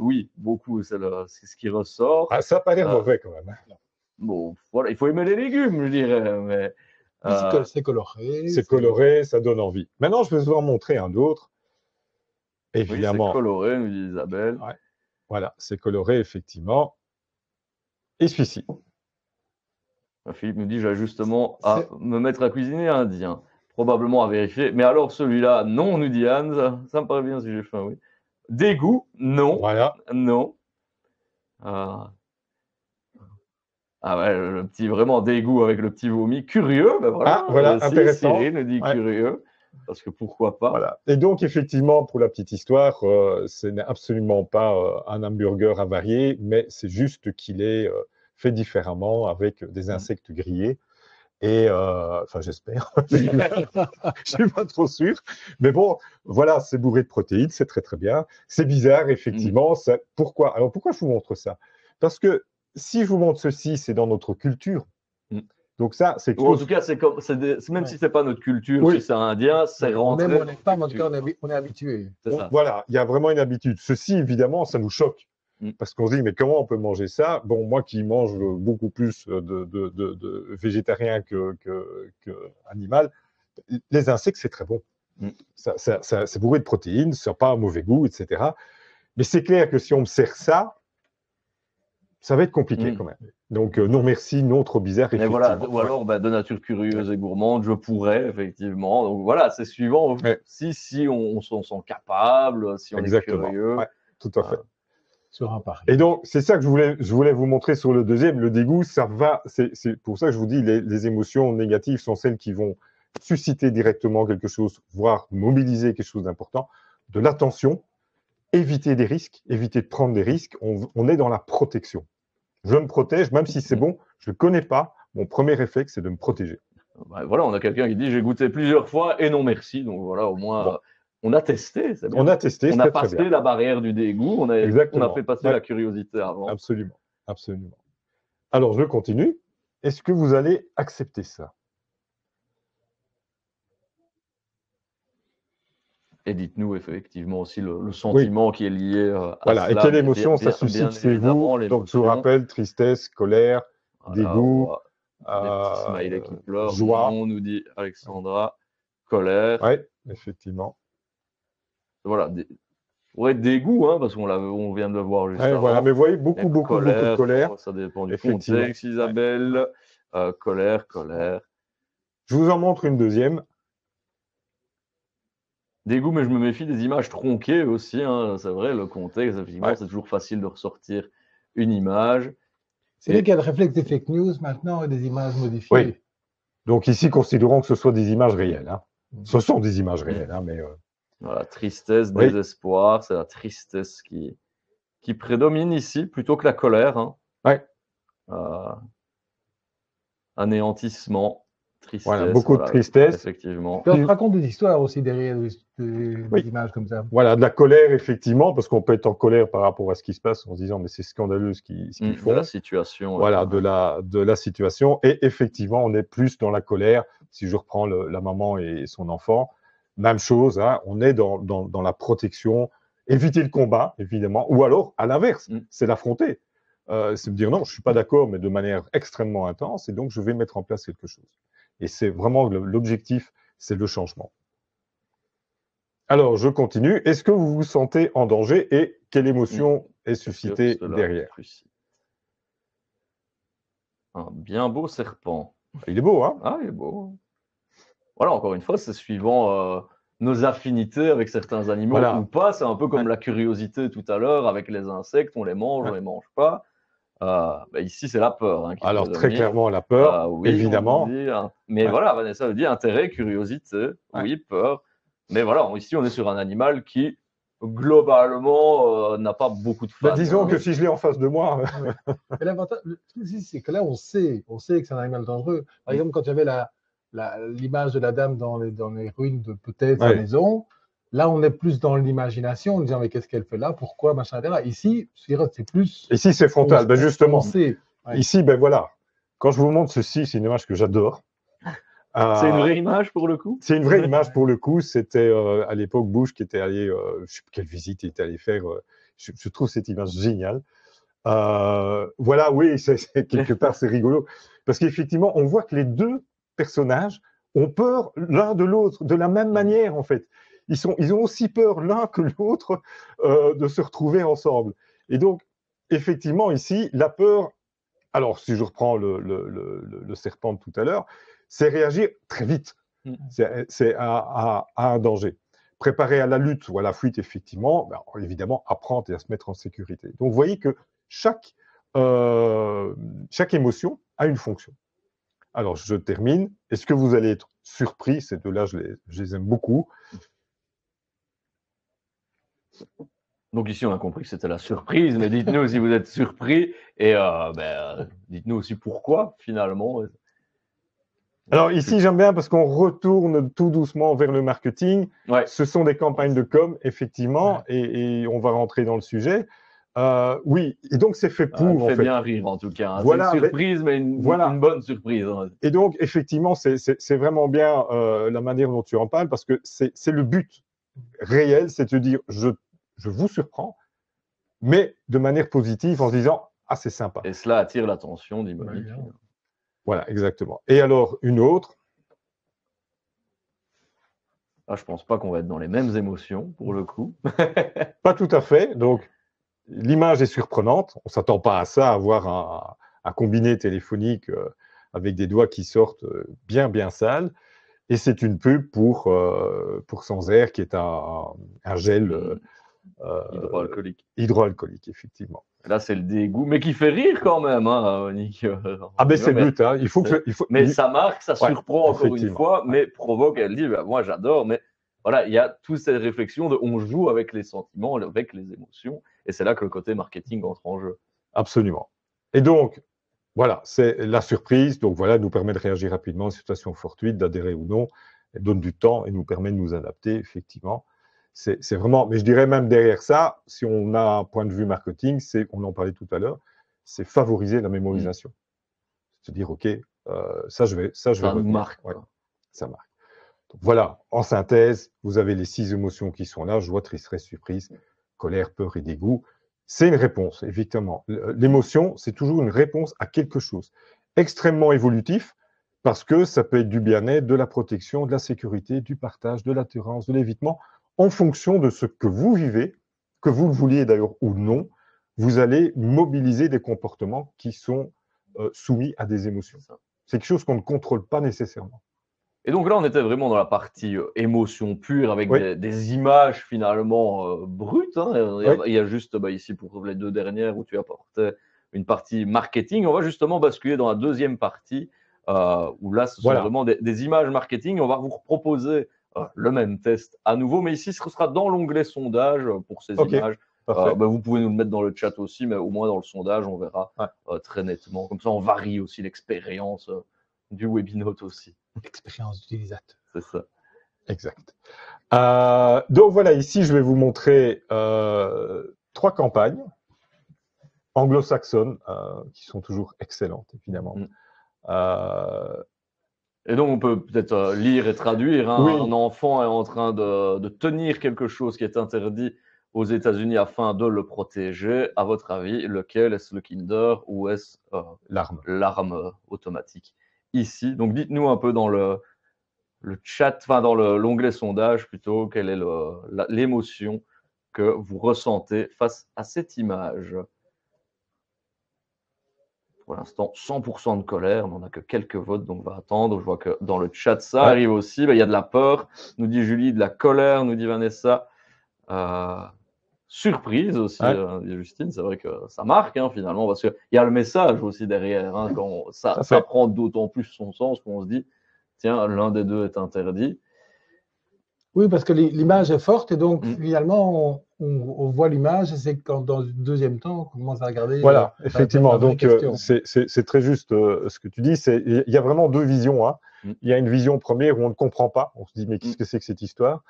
Oui, beaucoup, c'est ce qui ressort. Ah, ça n'a pas l'air mauvais quand même. Bon, voilà, il faut aimer les légumes, je dirais. Mais, c'est coloré. C'est coloré, ça donne envie. Maintenant, je vais vous en montrer un autre. Évidemment. Oui, c'est coloré, nous dit Isabelle. Ouais. Voilà, c'est coloré, effectivement. Et celui-ci. Philippe nous dit, j'ai justement à me mettre à cuisiner indien. Probablement à vérifier. Mais alors, celui-là, non, nous dit Anne. Ça me paraît bien si j'ai faim, oui. Dégoût, non. Voilà. Non. Ah ouais, le petit vraiment dégoût avec le petit vomi. Curieux, ben voilà. Ah, voilà, intéressant. Cyril nous dit curieux. Parce que pourquoi pas. Voilà. Et donc, effectivement, pour la petite histoire, ce n'est absolument pas un hamburger avarié, mais c'est juste qu'il est fait différemment avec des insectes grillés. Et enfin, j'espère. Je ne suis pas trop sûr. Mais bon, voilà, c'est bourré de protéines, c'est très très bien. C'est bizarre, effectivement. Pourquoi? Alors, pourquoi je vous montre ça? Parce que si je vous montre ceci, c'est dans notre culture. Donc ça, c'est en tout cas, même si c'est pas notre culture, si c'est indien, c'est rentré. Même on n'est pas, en tout cas, on est habitué. Voilà, il y a vraiment une habitude. Ceci, évidemment, ça nous choque. Parce qu'on se dit, mais comment on peut manger ça? Bon, moi qui mange beaucoup plus de végétarien que animal, les insectes, c'est très bon. C'est bourré de protéines, ça n'a pas un mauvais goût, etc. Mais c'est clair que si on me sert ça, ça va être compliqué quand même. Donc, non merci, non trop bizarre. Mais voilà, ou alors, de nature curieuse et gourmande, je pourrais, effectivement. Donc voilà, c'est suivant si on s'en sent capable, si on est curieux. Ouais, tout à fait. Sur un pari. Et donc, c'est ça que je voulais vous montrer sur le deuxième. Le dégoût, ça va. C'est pour ça que je vous dis, les émotions négatives sont celles qui vont susciter directement quelque chose, voire mobiliser quelque chose d'important. De l'attention, éviter des risques, éviter de prendre des risques. On est dans la protection. Je me protège, même si c'est bon, je ne le connais pas. Mon premier réflexe, c'est de me protéger. Voilà, on a quelqu'un qui dit j'ai goûté plusieurs fois et non merci. Donc voilà, au moins, on a testé. On a testé, on a passé la barrière du dégoût, on a fait passer la curiosité avant. Absolument, absolument. Alors, je continue. Est-ce que vous allez accepter ça? Et dites-nous effectivement aussi le sentiment qui est lié à voilà. cela. Et quelle émotion ça suscite chez vous? Donc, je vous rappelle, tristesse, colère, dégoût, des petits smileys qui pleurent. Joie. On nous dit Alexandra, colère. Oui, effectivement. Voilà, dégoût, hein, parce qu'on vient de le voir juste avant. Voilà, mais vous voyez, beaucoup de colère. Ça dépend du contexte, Isabelle. Colère. Je vous en montre une deuxième. Dégoût, mais je me méfie des images tronquées aussi. Hein, c'est vrai, le contexte, effectivement, c'est toujours facile de ressortir une image. C'est lui qui a le réflexe des fake news maintenant et des images modifiées. Oui. Donc ici, considérons que ce soit des images réelles. Hein. Ce sont des images réelles, hein, mais... Voilà, tristesse, désespoir, c'est la tristesse qui prédomine ici, plutôt que la colère. Hein. Ouais. Anéantissement, tristesse. Voilà, beaucoup de tristesse. Effectivement. Et on te raconte des histoires aussi derrière des images comme ça. Voilà, de la colère, effectivement, parce qu'on peut être en colère par rapport à ce qui se passe en se disant, mais c'est scandaleux ce qu'ils font. De la situation. Voilà, de la situation. Et effectivement, on est plus dans la colère. Si je reprends la maman et son enfant, même chose, hein, on est dans la protection, éviter le combat, évidemment, ou alors, à l'inverse, c'est l'affronter. C'est me dire, non, je ne suis pas d'accord, mais de manière extrêmement intense, et donc je vais mettre en place quelque chose. Et c'est vraiment l'objectif, c'est le changement. Alors, je continue. Est-ce que vous vous sentez en danger et quelle émotion est suscitée derrière? Un bien beau serpent. Il est beau, hein? Ah, il est beau. Voilà, encore une fois, c'est suivant nos affinités avec certains animaux ou pas. C'est un peu comme la curiosité tout à l'heure avec les insectes. On les mange, on les mange pas. Ici, c'est la peur. Hein, alors, très clairement, la peur, oui, évidemment. Dit, hein. Mais voilà, Vanessa dit intérêt, curiosité, oui, peur. Mais voilà, ici, on est sur un animal qui, globalement, n'a pas beaucoup de fans. Disons que si je l'ai en face de moi... L'avantage, c'est que là, on sait que c'est un animal dangereux. Par exemple, quand il y avait l'image de la dame dans les ruines de peut-être sa maison, là, on est plus dans l'imagination, en disant, mais qu'est-ce qu'elle fait là? Pourquoi? Machin, etc. Ici, c'est plus... Ici, c'est frontal. Justement, ici, voilà. Quand je vous montre ceci, c'est une image que j'adore. C'est une vraie image pour le coup? C'est une vraie image pour le coup. C'était à l'époque Bush qui était allé, je ne sais plus quelle visite il était allé faire. Je trouve cette image géniale. Voilà, oui, quelque part, c'est rigolo. Parce qu'effectivement, on voit que les deux personnages ont peur l'un de l'autre, de la même manière, en fait. Ils ont aussi peur l'un que l'autre de se retrouver ensemble. Et donc, effectivement, ici, la peur... Alors, si je reprends le serpent de tout à l'heure, c'est réagir très vite. C'est à un danger. Préparer à la lutte ou à la fuite, effectivement, évidemment, apprendre et à se mettre en sécurité. Donc, vous voyez que chaque émotion a une fonction. Alors, je termine. Est-ce que vous allez être surpris? Ces deux-là, je les aime beaucoup. Donc ici, on a compris que c'était la surprise, mais dites-nous si vous êtes surpris et dites-nous aussi pourquoi, finalement. Alors ici, j'aime bien parce qu'on retourne tout doucement vers le marketing. Ce sont des campagnes de com, effectivement, et on va rentrer dans le sujet. Oui, et donc c'est fait pour. Ça fait bien rire, en tout cas. Hein. Voilà, c'est une surprise, mais une bonne surprise. Hein. Et donc, effectivement, c'est vraiment bien la manière dont tu en parles, parce que c'est le but réel, c'est de dire, je vous surprends, mais de manière positive, en se disant, ah, c'est sympa. Et cela attire l'attention d'Imonique. Voilà, exactement. Et alors, une autre. Je ne pense pas qu'on va être dans les mêmes émotions, pour le coup. Pas tout à fait. Donc, l'image est surprenante. On ne s'attend pas à ça, à voir un combiné téléphonique avec des doigts qui sortent bien, bien sales. Et c'est une pub pour Sanzer, qui est un gel hydroalcoolique, effectivement. Là, c'est le dégoût, mais qui fait rire quand même, hein, Nick. C'est le but. Hein. Mais ça marque, ça surprend encore une fois, mais provoque, elle dit, moi j'adore, mais voilà, il y a toute cette réflexion de on joue avec les sentiments, avec les émotions, et c'est là que le côté marketing entre en jeu. Absolument. Et donc, voilà, c'est la surprise. Donc voilà, nous permet de réagir rapidement aux situations fortuites, d'adhérer ou non. Elle donne du temps et nous permet de nous adapter, effectivement. C'est vraiment, mais je dirais même derrière ça, si on a un point de vue marketing, on en parlait tout à l'heure, c'est favoriser la mémorisation. Se dire, OK, ça marque. Ouais, ça marque. Donc voilà, en synthèse, vous avez les 6 émotions qui sont là, joie, tristesse, surprise, colère, peur et dégoût. C'est une réponse, effectivement. L'émotion, c'est toujours une réponse à quelque chose. Extrêmement évolutif, parce que ça peut être du bien-être, de la protection, de la sécurité, du partage, de l'attirance, de l'évitement. En fonction de ce que vous vivez, que vous le vouliez d'ailleurs ou non, vous allez mobiliser des comportements qui sont soumis à des émotions. C'est quelque chose qu'on ne contrôle pas nécessairement. Et donc là, on était vraiment dans la partie émotion pure, avec des images finalement brutes. Hein. Il y a juste ici pour les 2 dernières où tu apportais une partie marketing. On va justement basculer dans la deuxième partie où là, ce sont vraiment des images marketing. On va vous proposer le même test à nouveau, mais ici, ce sera dans l'onglet sondage pour ces images. Vous pouvez nous le mettre dans le chat aussi, mais au moins dans le sondage, on verra très nettement. Comme ça, on varie aussi l'expérience du Webinote aussi. L'expérience d'utilisateur. C'est ça. Exact. Donc voilà, ici, je vais vous montrer 3 campagnes anglo-saxonnes qui sont toujours excellentes, évidemment. Et donc, on peut peut-être lire et traduire. Un enfant est en train de tenir quelque chose qui est interdit aux États-Unis afin de le protéger. À votre avis, lequel est-ce, le Kinder ou est-ce l'arme automatique ici? Donc, dites-nous un peu dans le chat, enfin dans l'onglet sondage plutôt, quelle est l'émotion que vous ressentez face à cette image. Pour l'instant, 100% de colère, mais on n'a que quelques votes, donc on va attendre. Je vois que dans le chat, ça arrive aussi. Il y a de la peur, nous dit Julie, de la colère, nous dit Vanessa. Surprise aussi, dit Justine. C'est vrai que ça marque finalement, parce qu'il y a le message aussi derrière. Quand ça prend d'autant plus son sens qu'on se dit, tiens, l'un des deux est interdit. Oui, parce que l'image est forte et donc finalement, on voit l'image et c'est quand dans le deuxième temps, on commence à regarder. Voilà, effectivement. Donc, c'est très juste ce que tu dis. Il y a vraiment 2 visions. Il y a une vision première où on ne comprend pas. On se dit, mais qu'est-ce que c'est que cette histoire?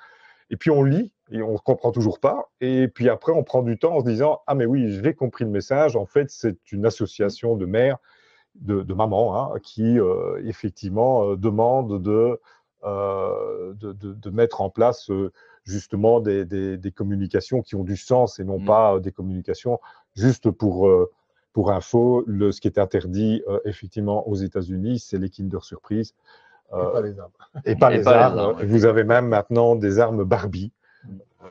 Et puis on lit et on ne comprend toujours pas. Et puis après, on prend du temps en se disant, ah, mais oui, j'ai compris le message. En fait, c'est une association de mères, de mamans, qui effectivement demande de mettre en place justement des communications qui ont du sens et non pas des communications juste pour info. Ce qui est interdit effectivement aux États-Unis, c'est les Kinder Surprise. Et pas les armes. Et pas les armes. Vous avez même maintenant des armes Barbie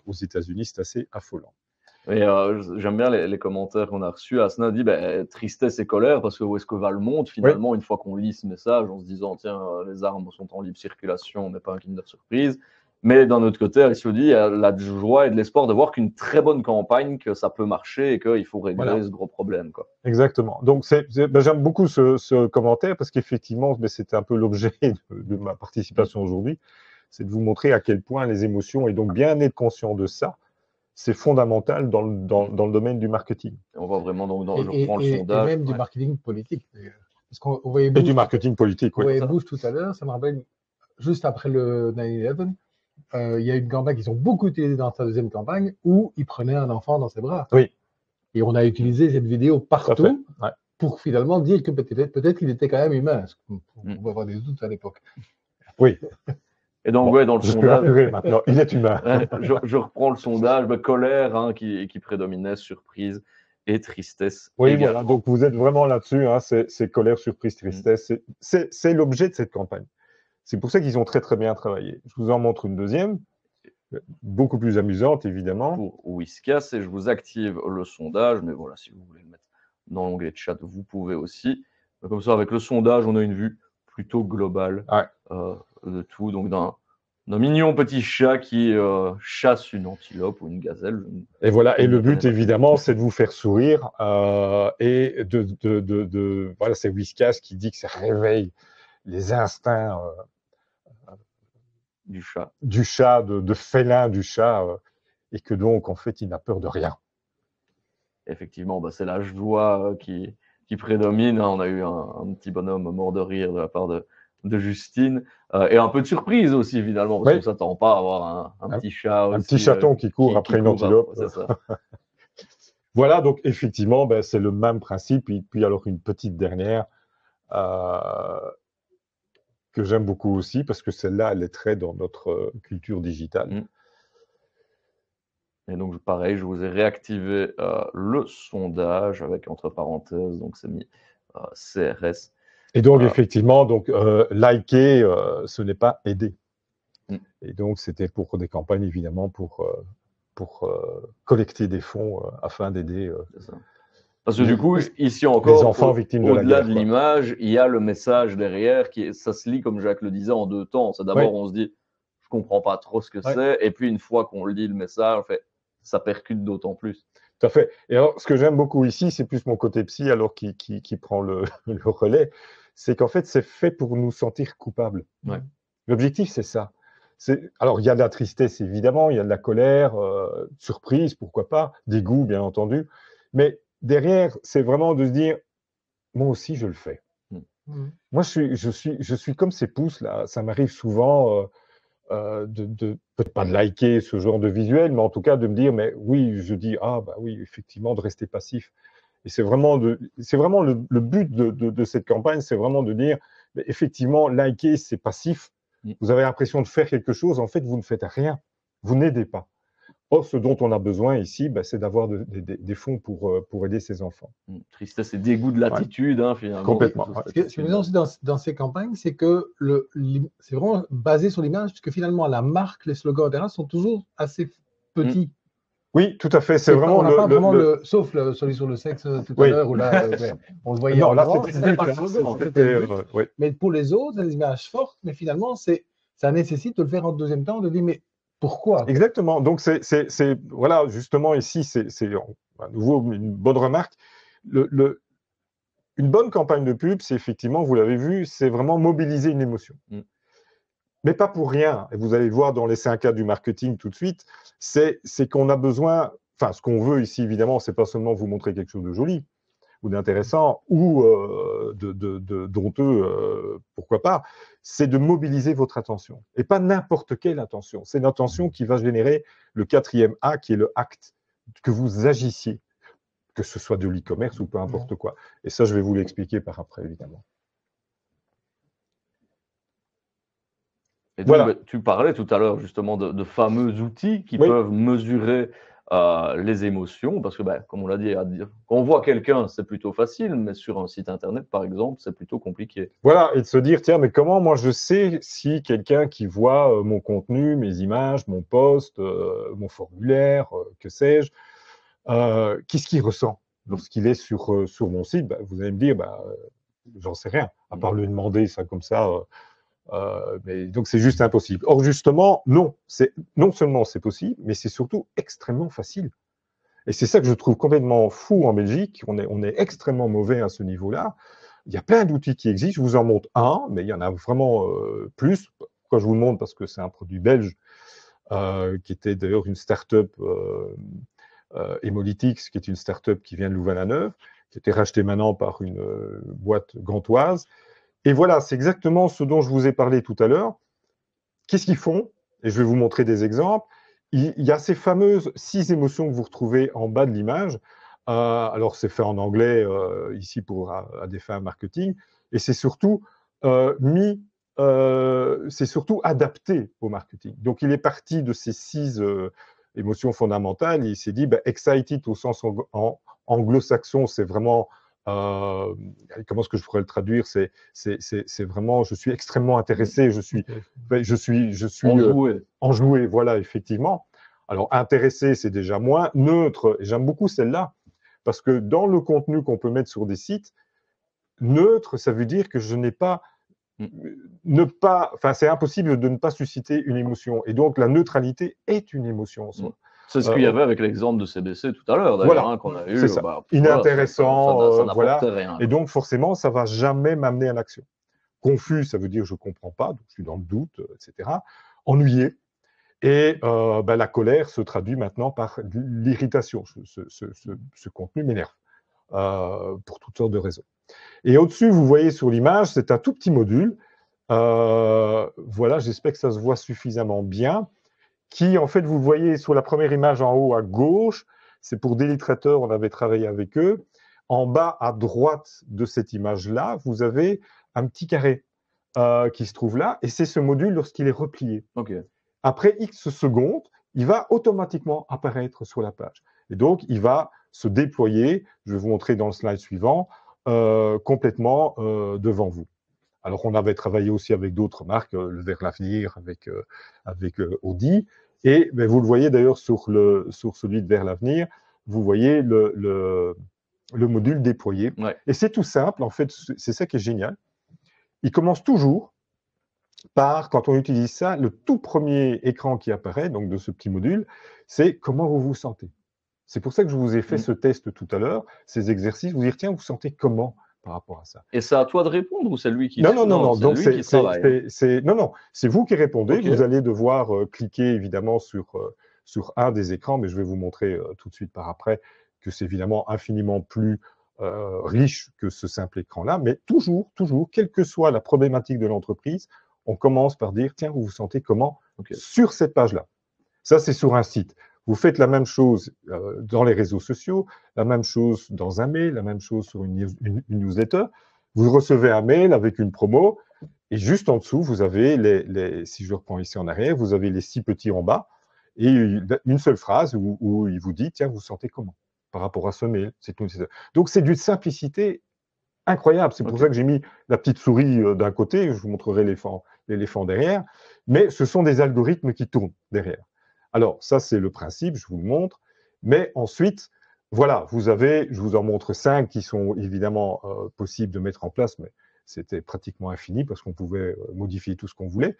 aux États-Unis, c'est assez affolant. Et j'aime bien les commentaires qu'on a reçus. Asna dit tristesse et colère, parce que où est-ce que va le monde finalement une fois qu'on lit ce message en se disant tiens, les armes sont en libre circulation, mais pas un Kinder Surprise. Mais d'un autre côté, il se dit il y a la joie et de l'espoir de voir qu'une très bonne campagne, que ça peut marcher et qu'il faut régler ce gros problème. Exactement. Donc j'aime beaucoup ce commentaire parce qu'effectivement, c'était un peu l'objet de ma participation aujourd'hui, c'est de vous montrer à quel point les émotions, et donc bien être conscient de ça, c'est fondamental dans le domaine du marketing. Et on voit vraiment, je reprends le sondage. Et même du marketing politique, d'ailleurs. Parce qu'on voyait Bush, et du marketing politique, oui. On voyait Bush tout à l'heure, ça me rappelle, juste après le 9/11, il y a une campagne qu'ils ont beaucoup utilisée dans sa deuxième campagne, où il prenait un enfant dans ses bras. Oui. Et on a utilisé cette vidéo partout pour finalement dire que peut-être qu'il était quand même humain. On pouvait avoir des doutes à l'époque. Oui. Et donc, dans le sondage, maintenant, il est humain. je reprends le sondage, colère qui prédominait, surprise et tristesse. Oui, également. Voilà, donc vous êtes vraiment là-dessus, c'est colère, surprise, tristesse. C'est l'objet de cette campagne. C'est pour ça qu'ils ont très très bien travaillé. Je vous en montre une deuxième, beaucoup plus amusante évidemment. Pour Whiskas, et je vous active le sondage, mais voilà, si vous voulez le mettre dans l'onglet de chat, vous pouvez aussi. Comme ça, avec le sondage, on a une vue plutôt globale de tout. Donc d'un mignon petit chat qui chasse une antilope ou une gazelle. Et voilà, et le but évidemment, c'est de vous faire sourire et voilà, c'est Whiskas qui dit que ça réveille les instincts du chat, de félin du chat, et que donc en fait il n'a peur de rien. Effectivement, c'est la joie qui prédomine. On a eu un petit bonhomme mort de rire de la part de Justine, et un peu de surprise aussi finalement, parce qu'on ne s'attend pas à avoir un petit chat aussi, un petit chaton qui court après une antilope. C'est ça. Voilà, donc effectivement, c'est le même principe. Et puis alors une petite dernière que j'aime beaucoup aussi, parce que celle-là, elle est très dans notre culture digitale. Et donc, pareil, je vous ai réactivé le sondage avec, entre parenthèses, donc c'est mis CRS. Et donc, effectivement, liker, ce n'est pas aider. Et donc, c'était pour des campagnes, évidemment, pour collecter des fonds afin d'aider. Parce que du coup, ici encore, les enfants victimes de la guerre, au-delà de l'image, il y a le message derrière, ça se lit, comme Jacques le disait, en 2 temps. C'est d'abord, on se dit, je ne comprends pas trop ce que c'est, et puis une fois qu'on lit le message, ça percute d'autant plus. Tout à fait. Et alors, ce que j'aime beaucoup ici, c'est plus mon côté psy, alors qui prend le relais, c'est qu'en fait, c'est fait pour nous sentir coupables. Ouais. L'objectif, c'est ça. Alors, il y a de la tristesse, évidemment, il y a de la colère, surprise, pourquoi pas, dégoût, bien entendu. Mais derrière, c'est vraiment de se dire, moi aussi, je le fais. Moi, je suis comme ces pouces, là. Ça m'arrive souvent peut-être pas de liker ce genre de visuel, mais en tout cas de me dire, mais oui, je dis, ah bah oui, effectivement, de rester passif. Et c'est vraiment le but de cette campagne, c'est vraiment de dire, mais effectivement, liker, c'est passif. Vous avez l'impression de faire quelque chose, en fait, vous ne faites rien. Vous n'aidez pas. Or, ce dont on a besoin ici, bah, c'est d'avoir des fonds pour aider ces enfants. Tristesse et dégoût de l'attitude, hein, finalement. Complètement. Ce qui est amusant aussi dans ces campagnes, c'est que c'est vraiment basé sur l'image, puisque finalement, la marque, les slogans, etc., sont toujours assez petits. Oui, tout à fait. C'est vraiment sauf celui sur le sexe tout à l'heure, où là, on le voyait en grand. Mais pour les autres, des images fortes, mais finalement, ça nécessite de le faire en deuxième temps, de dire, mais pourquoi? Exactement. Donc, voilà, justement, ici, c'est à nouveau une bonne remarque. Une bonne campagne de pub, c'est effectivement, vous l'avez vu, c'est vraiment mobiliser une émotion. Mais pas pour rien. Et vous allez voir dans les 5 cas du marketing tout de suite, c'est qu'on a besoin, enfin, ce qu'on veut ici, évidemment, c'est pas seulement vous montrer quelque chose de joli ou d'intéressant ou d'honteux, pourquoi pas, c'est de mobiliser votre attention. Et pas n'importe quelle attention. C'est une attention qui va générer le 4e A, qui est le acte, que vous agissiez, que ce soit de l'e-commerce ou peu importe quoi. Et ça, je vais vous l'expliquer par après, évidemment. Et donc, voilà. Tu parlais tout à l'heure justement de fameux outils qui peuvent mesurer les émotions, parce que, comme on l'a dit, quand on voit quelqu'un, c'est plutôt facile, mais sur un site internet, par exemple, c'est plutôt compliqué. Voilà, et de se dire, tiens, mais comment moi je sais si quelqu'un qui voit mon contenu, mes images, mon post, mon formulaire, que sais-je, qu'est-ce qu'il ressent lorsqu'il est sur mon site? Vous allez me dire, j'en sais rien, à part lui demander ça comme ça. Mais donc c'est juste impossible. Or justement, non seulement c'est possible, mais c'est surtout extrêmement facile. Et c'est ça que je trouve complètement fou en Belgique. On est extrêmement mauvais à ce niveau-là. Il y a plein d'outils qui existent. Je vous en montre un, mais il y en a vraiment plus. Pourquoi je vous le montre? Parce que c'est un produit belge qui était d'ailleurs une start-up Hemolytics, qui est une start-up qui vient de Louvain-la-Neuve, qui a été rachetée maintenant par une boîte gantoise. Et voilà, c'est exactement ce dont je vous ai parlé tout à l'heure. Qu'est-ce qu'ils font? Et je vais vous montrer des exemples. Il y a ces fameuses 6 émotions que vous retrouvez en bas de l'image. Alors, c'est fait en anglais ici à des fins marketing. Et c'est surtout c'est surtout adapté au marketing. Donc, il est parti de ces 6 émotions fondamentales. Il s'est dit, excited au sens anglo-saxon, c'est vraiment... comment est-ce que je pourrais le traduire? C'est vraiment, je suis extrêmement intéressé, je suis enjoué, voilà, effectivement. Alors, intéressé, c'est déjà moins. Neutre, et j'aime beaucoup celle-là, parce que dans le contenu qu'on peut mettre sur des sites, neutre, ça veut dire que je n'ai pas, c'est impossible de ne pas susciter une émotion. Et donc, la neutralité est une émotion en soi. C'est ce qu'il y avait avec l'exemple de CBC tout à l'heure, d'ailleurs, voilà, qu'on a eu. C'est ça. Inintéressant, voilà. Rien. Et donc, forcément, ça ne va jamais m'amener à l'action. Confus, ça veut dire je ne comprends pas, donc je suis dans le doute, etc. Ennuyé. Et la colère se traduit maintenant par l'irritation. Ce contenu m'énerve pour toutes sortes de raisons. Et au-dessus, vous voyez sur l'image, c'est un tout petit module. Voilà, j'espère que ça se voit suffisamment bien. Qui, en fait, vous voyez sur la première image en haut à gauche, c'est pour Delitrator, on avait travaillé avec eux. En bas à droite de cette image-là, vous avez un petit carré qui se trouve là, et c'est ce module lorsqu'il est replié. Okay. Après X secondes, il va automatiquement apparaître sur la page. Et donc, il va se déployer, je vais vous montrer dans le slide suivant, complètement devant vous. Alors, on avait travaillé aussi avec d'autres marques, le Vers l'Avenir, avec Audi. Et vous le voyez d'ailleurs sur celui de Vers l'Avenir, vous voyez le module déployé. Ouais. Et c'est tout simple, en fait, c'est ça qui est génial. Il commence toujours par, quand on utilise ça, le tout premier écran qui apparaît, donc de ce petit module, c'est comment vous vous sentez. C'est pour ça que je vous ai fait ce test tout à l'heure, ces exercices. Vous dire, tiens, vous sentez comment par rapport à ça? Et c'est à toi de répondre ou c'est lui qui Non. Donc, c'est vous qui répondez. Okay. Vous allez devoir cliquer évidemment sur un des écrans, mais je vais vous montrer tout de suite par après que c'est évidemment infiniment plus riche que ce simple écran-là. Mais toujours, quelle que soit la problématique de l'entreprise, on commence par dire, tiens, vous vous sentez comment sur cette page-là? Ça, c'est sur un site. Vous faites la même chose dans les réseaux sociaux, la même chose dans un mail, la même chose sur une newsletter. Vous recevez un mail avec une promo et juste en dessous, vous avez si je reprends ici en arrière, vous avez les 6 petits en bas et une seule phrase où il vous dit, tiens, vous sentez comment par rapport à ce mail? C'est tout. Donc, c'est d'une simplicité incroyable. C'est pour ça que j'ai mis la petite souris d'un côté, je vous montrerai l'éléphant derrière, mais ce sont des algorithmes qui tournent derrière. Alors, ça, c'est le principe, je vous le montre. Mais ensuite, voilà, je vous en montre 5 qui sont évidemment possibles de mettre en place, mais c'était pratiquement infini parce qu'on pouvait modifier tout ce qu'on voulait.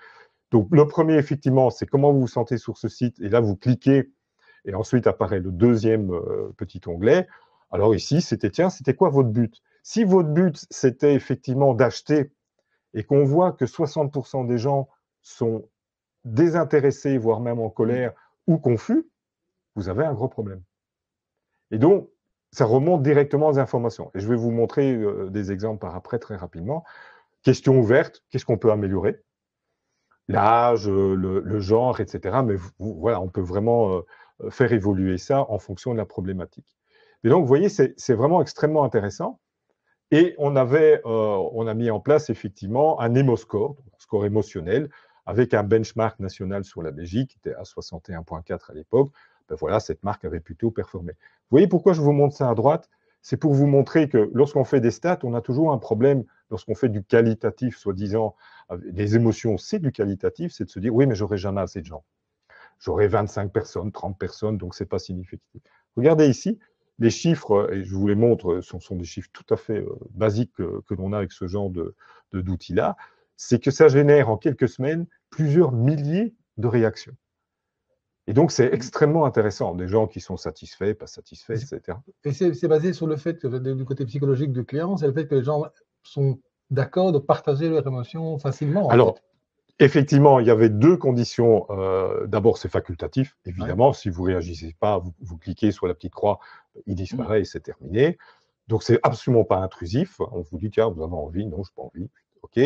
Donc, le premier, effectivement, c'est comment vous vous sentez sur ce site. Et là, vous cliquez et ensuite apparaît le deuxième petit onglet. Alors ici, c'était quoi votre but? Si votre but, c'était effectivement d'acheter et qu'on voit que 60% des gens sont désintéressés, voire même en colère ou confus, vous avez un gros problème. Et donc, ça remonte directement aux informations. Et je vais vous montrer des exemples par après très rapidement. Question ouverte, qu'est-ce qu'on peut améliorer? L'âge, le genre, etc. Mais voilà, on peut vraiment faire évoluer ça en fonction de la problématique. Et donc, vous voyez, c'est vraiment extrêmement intéressant. Et on a mis en place effectivement un EmoScore, un score émotionnel, avec un benchmark national sur la Belgique, qui était à 61,4 à l'époque. Ben voilà, cette marque avait plutôt performé. Vous voyez pourquoi je vous montre ça à droite? C'est pour vous montrer que lorsqu'on fait des stats, on a toujours un problème lorsqu'on fait du qualitatif, soi-disant, des émotions, c'est du qualitatif, c'est de se dire, oui, mais j'aurai jamais assez de gens. J'aurai 25 personnes, 30 personnes, donc c'est pas significatif. Regardez ici, les chiffres, et je vous les montre, sont des chiffres tout à fait basiques que l'on a avec ce genre d'outils-là, c'est que ça génère en quelques semaines plusieurs milliers de réactions. Et donc, c'est extrêmement intéressant. Des gens qui sont satisfaits, pas satisfaits, etc. Et c'est basé sur le fait, du côté psychologique du client, c'est le fait que les gens sont d'accord de partager leurs émotions facilement. Alors, effectivement, il y avait 2 conditions. D'abord, c'est facultatif, évidemment. Ouais. Si vous ne réagissez pas, vous cliquez sur la petite croix, il disparaît et c'est terminé. Donc, c'est absolument pas intrusif. On vous dit, tiens, vous avez envie? Non, je n'ai pas envie. OK.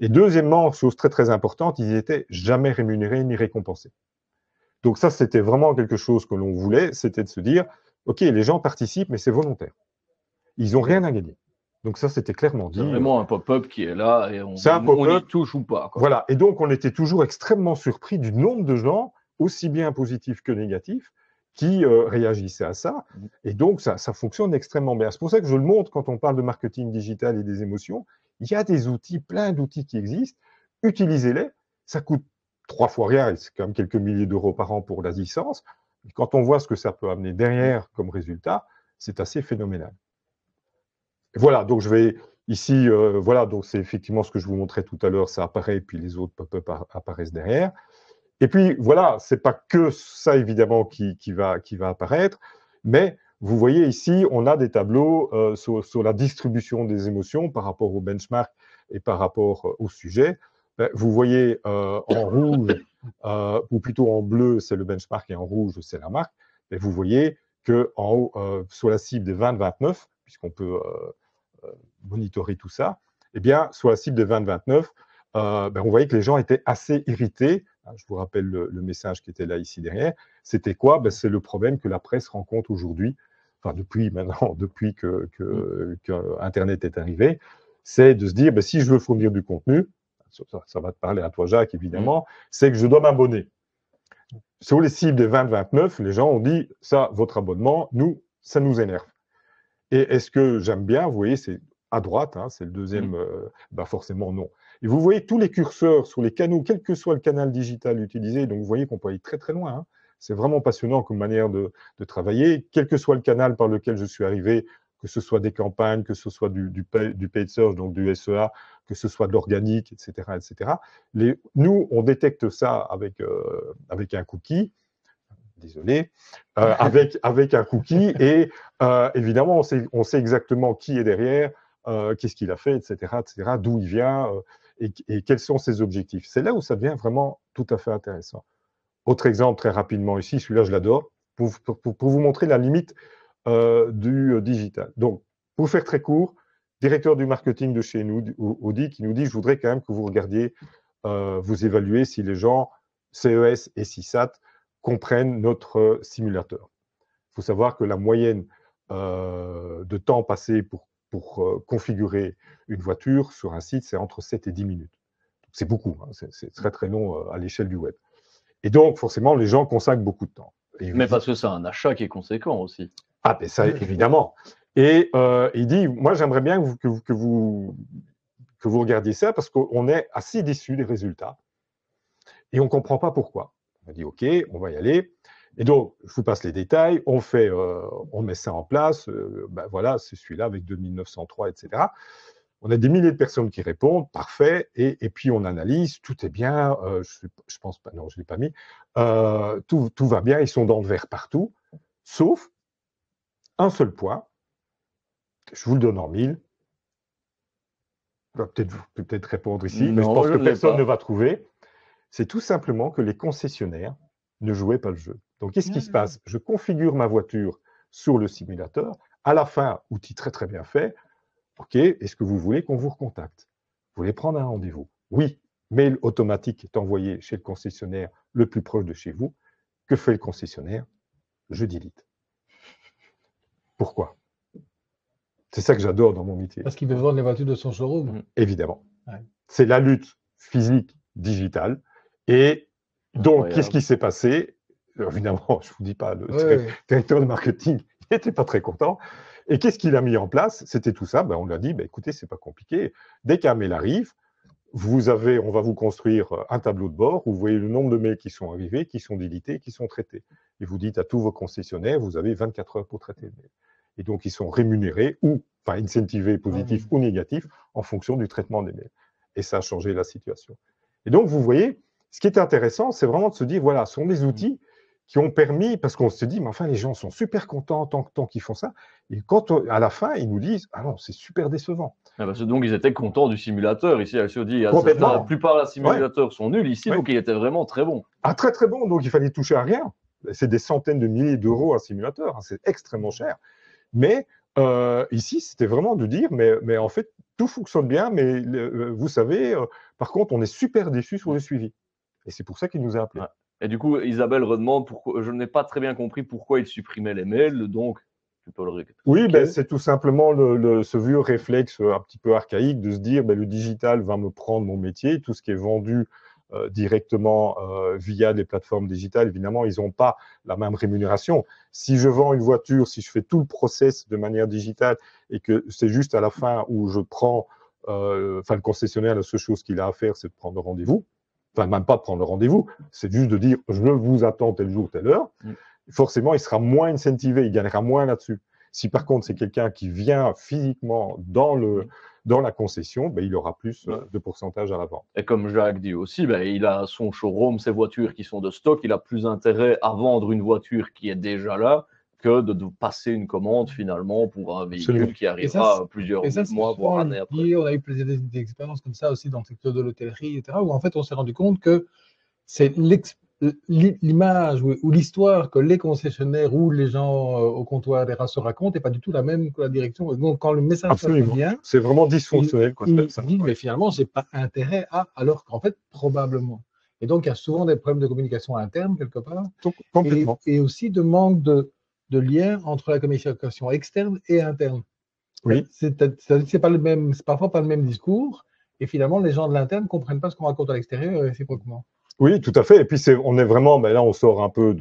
Et deuxièmement, chose très, très importante, ils n'étaient jamais rémunérés ni récompensés. Donc ça, c'était vraiment quelque chose que l'on voulait, c'était de se dire, OK, les gens participent, mais c'est volontaire. Ils n'ont rien à gagner. Donc ça, c'était clairement dit. C'est vraiment un pop-up qui est là et on y touche ou pas. Quoi. Voilà, et donc on était toujours extrêmement surpris du nombre de gens, aussi bien positifs que négatifs, qui réagissaient à ça. Et donc ça fonctionne extrêmement bien. C'est pour ça que je le montre quand on parle de marketing digital et des émotions. Il y a des outils, plein d'outils qui existent. Utilisez-les. Ça coûte 3 fois rien, c'est quand même quelques milliers d'euros par an pour la licence. Et quand on voit ce que ça peut amener derrière comme résultat, c'est assez phénoménal. Et voilà, donc je vais ici, voilà, donc c'est effectivement ce que je vous montrais tout à l'heure, ça apparaît, puis les autres pop-up apparaissent derrière. Et puis voilà, c'est pas que ça évidemment qui va apparaître, mais vous voyez ici, on a des tableaux sur la distribution des émotions par rapport au benchmark et par rapport au sujet. Vous voyez en rouge, ou plutôt en bleu, c'est le benchmark et en rouge, c'est la marque. Et vous voyez qu'en haut, sur la cible des 20-29, puisqu'on peut monitorer tout ça, eh bien, sur la cible des 20-29, on voyait que les gens étaient assez irrités. Je vous rappelle le message qui était là, ici, derrière. C'était quoi? C'est le problème que la presse rencontre aujourd'hui, enfin, depuis maintenant, depuis que Internet est arrivé, c'est de se dire, si je veux fournir du contenu, ça va te parler à toi, Jacques, évidemment, c'est que je dois m'abonner. Sur les cibles des 20-29, les gens ont dit, ça, votre abonnement, nous, ça nous énerve. Et est-ce que j'aime bien? Vous voyez, c'est à droite, hein, c'est le deuxième, forcément non. Et vous voyez tous les curseurs sur les canaux, quel que soit le canal digital utilisé, donc vous voyez qu'on peut aller très très loin. Hein. C'est vraiment passionnant comme manière de travailler, quel que soit le canal par lequel je suis arrivé, que ce soit des campagnes, que ce soit du paid search, donc du SEA, que ce soit de l'organique, etc., etc. Nous, on détecte ça avec un cookie. désolé, avec un cookie et évidemment, on sait exactement qui est derrière, qu'est-ce qu'il a fait, etc., d'où il vient et quels sont ses objectifs. C'est là où ça devient vraiment tout à fait intéressant. Autre exemple très rapidement ici, celui-là je l'adore, pour vous montrer la limite du digital. Donc, pour faire très court, directeur du marketing de chez nous, Audi, qui nous dit, je voudrais quand même que vous regardiez, vous évaluez si les gens CES et CISAT comprennent notre simulateur. Il faut savoir que la moyenne de temps passé pour configurer une voiture sur un site, c'est entre 7 et 10 minutes. C'est beaucoup, hein, c'est très très long à l'échelle du web. Et donc, forcément, les gens consacrent beaucoup de temps. Mais parce que c'est un achat qui est conséquent aussi. Ah, mais ça, évidemment. Et il dit, moi, j'aimerais bien que vous regardiez ça parce qu'on est assez déçus des résultats et on ne comprend pas pourquoi. On a dit, OK, on va y aller. Et donc, je vous passe les détails. On met ça en place. Ben voilà, c'est celui-là avec 2903, etc. On a des milliers de personnes qui répondent, parfait, et puis on analyse, tout est bien, je pense pas, non, je ne l'ai pas mis, tout va bien, ils sont dans le vert partout, sauf un seul point, je vous le donne en 1000, peut-être répondre ici, mais je pense que personne ne va trouver, c'est tout simplement que les concessionnaires ne jouaient pas le jeu. Donc qu'est-ce qui se passe? Je configure ma voiture sur le simulateur, à la fin, outil très très bien fait, OK, est-ce que vous voulez qu'on vous recontacte? Vous voulez prendre un rendez-vous? Oui, mail automatique est envoyé chez le concessionnaire le plus proche de chez vous. Que fait le concessionnaire? Je delete. Pourquoi? C'est ça que j'adore dans mon métier. Parce qu'il veut vendre les voitures de son showroom. Évidemment. Ouais. C'est la lutte physique, digitale. Et donc, qu'est-ce qui s'est passé? Évidemment, je ne vous dis pas, le directeur de marketing n'était pas très content. Et qu'est-ce qu'il a mis en place? C'était tout ça. Ben, on lui a dit, ben, écoutez, ce n'est pas compliqué. Dès qu'un mail arrive, on va vous construire un tableau de bord où vous voyez le nombre de mails qui sont arrivés, qui sont délités, qui sont traités. Et vous dites à tous vos concessionnaires, vous avez 24 heures pour traiter le mail. Et donc, ils sont rémunérés enfin, incentivés, positifs ou négatifs, en fonction du traitement des mails. Et ça a changé la situation. Et donc, vous voyez, ce qui est intéressant, c'est vraiment de se dire, voilà, ce sont des outils qui ont permis, parce qu'on se dit, mais enfin, les gens sont super contents tant qu'ils font ça. Et quand, à la fin, ils nous disent, ah non, c'est super décevant. Ah parce que donc, ils étaient contents du simulateur. Ici, elle se dit, la plupart des simulateurs sont nuls. Ici, donc, il était vraiment très bon. Ah, très, très bon. Donc, il fallait toucher à rien. C'est des centaines de milliers d'euros un simulateur. Hein, c'est extrêmement cher. Mais ici, c'était vraiment de dire, mais en fait, tout fonctionne bien, mais vous savez, par contre, on est super déçus sur le suivi. Et c'est pour ça qu'il nous a appelés. Ouais. Et du coup, Isabelle redemande pourquoi. Je n'ai pas très bien compris pourquoi il supprimait les mails. Donc, tu peux le réexpliquer. Oui, ben, c'est tout simplement ce vieux réflexe un petit peu archaïque de se dire, ben, le digital va me prendre mon métier. Tout ce qui est vendu directement via les plateformes digitales, évidemment, ils n'ont pas la même rémunération. Si je vends une voiture, si je fais tout le process de manière digitale et que c'est juste à la fin où je prends, le concessionnaire, la seule chose qu'il a à faire, c'est de prendre le rendez-vous. Enfin, même pas de prendre le rendez-vous, c'est juste de dire je vous attends tel jour, telle heure. Forcément, il sera moins incentivé, il gagnera moins là-dessus. Si par contre, c'est quelqu'un qui vient physiquement dans la concession, ben, il aura plus de pourcentage à la vente. Et comme Jacques dit aussi, ben, il a son showroom, ses voitures qui sont de stock, il a plus intérêt à vendre une voiture qui est déjà là que de passer une commande finalement pour un véhicule qui arrivera plusieurs mois, voire années après. On a eu plusieurs expériences comme ça aussi dans le secteur de l'hôtellerie, etc., où en fait on s'est rendu compte que c'est l'image ou l'histoire que les concessionnaires ou les gens au comptoir des se racontent n'est pas du tout la même que la direction. Donc quand le message passe bien, c'est vraiment dysfonctionnel. Ils disent, mais finalement, j'ai pas intérêt à, alors qu'en fait, probablement. Et donc, il y a souvent des problèmes de communication interne, quelque part. Complètement. Et aussi de manque de lien entre la communication externe et interne. Oui. C'est parfois pas le même discours. Et finalement, les gens de l'interne ne comprennent pas ce qu'on raconte à l'extérieur réciproquement. Oui, tout à fait. Et puis, on est vraiment, là, on sort un peu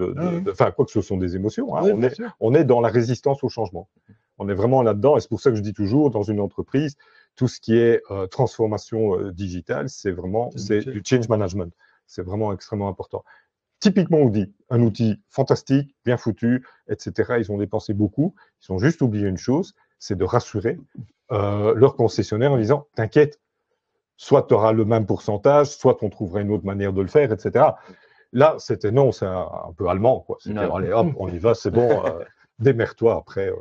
enfin, quoi que ce sont des émotions. Hein, oui, on est dans la résistance au changement. On est vraiment là-dedans. Et c'est pour ça que je dis toujours, dans une entreprise, tout ce qui est transformation digitale, c'est du change management. C'est vraiment extrêmement important. Typiquement Audi, un outil fantastique, bien foutu, etc. Ils ont dépensé beaucoup. Ils ont juste oublié une chose, c'est de rassurer leurs concessionnaires en disant « T'inquiète, soit tu auras le même pourcentage, soit on trouvera une autre manière de le faire, etc. » Là, c'était non, c'est un peu allemand, quoi. C'était, allez, hop, on y va, c'est bon, démerde-toi après.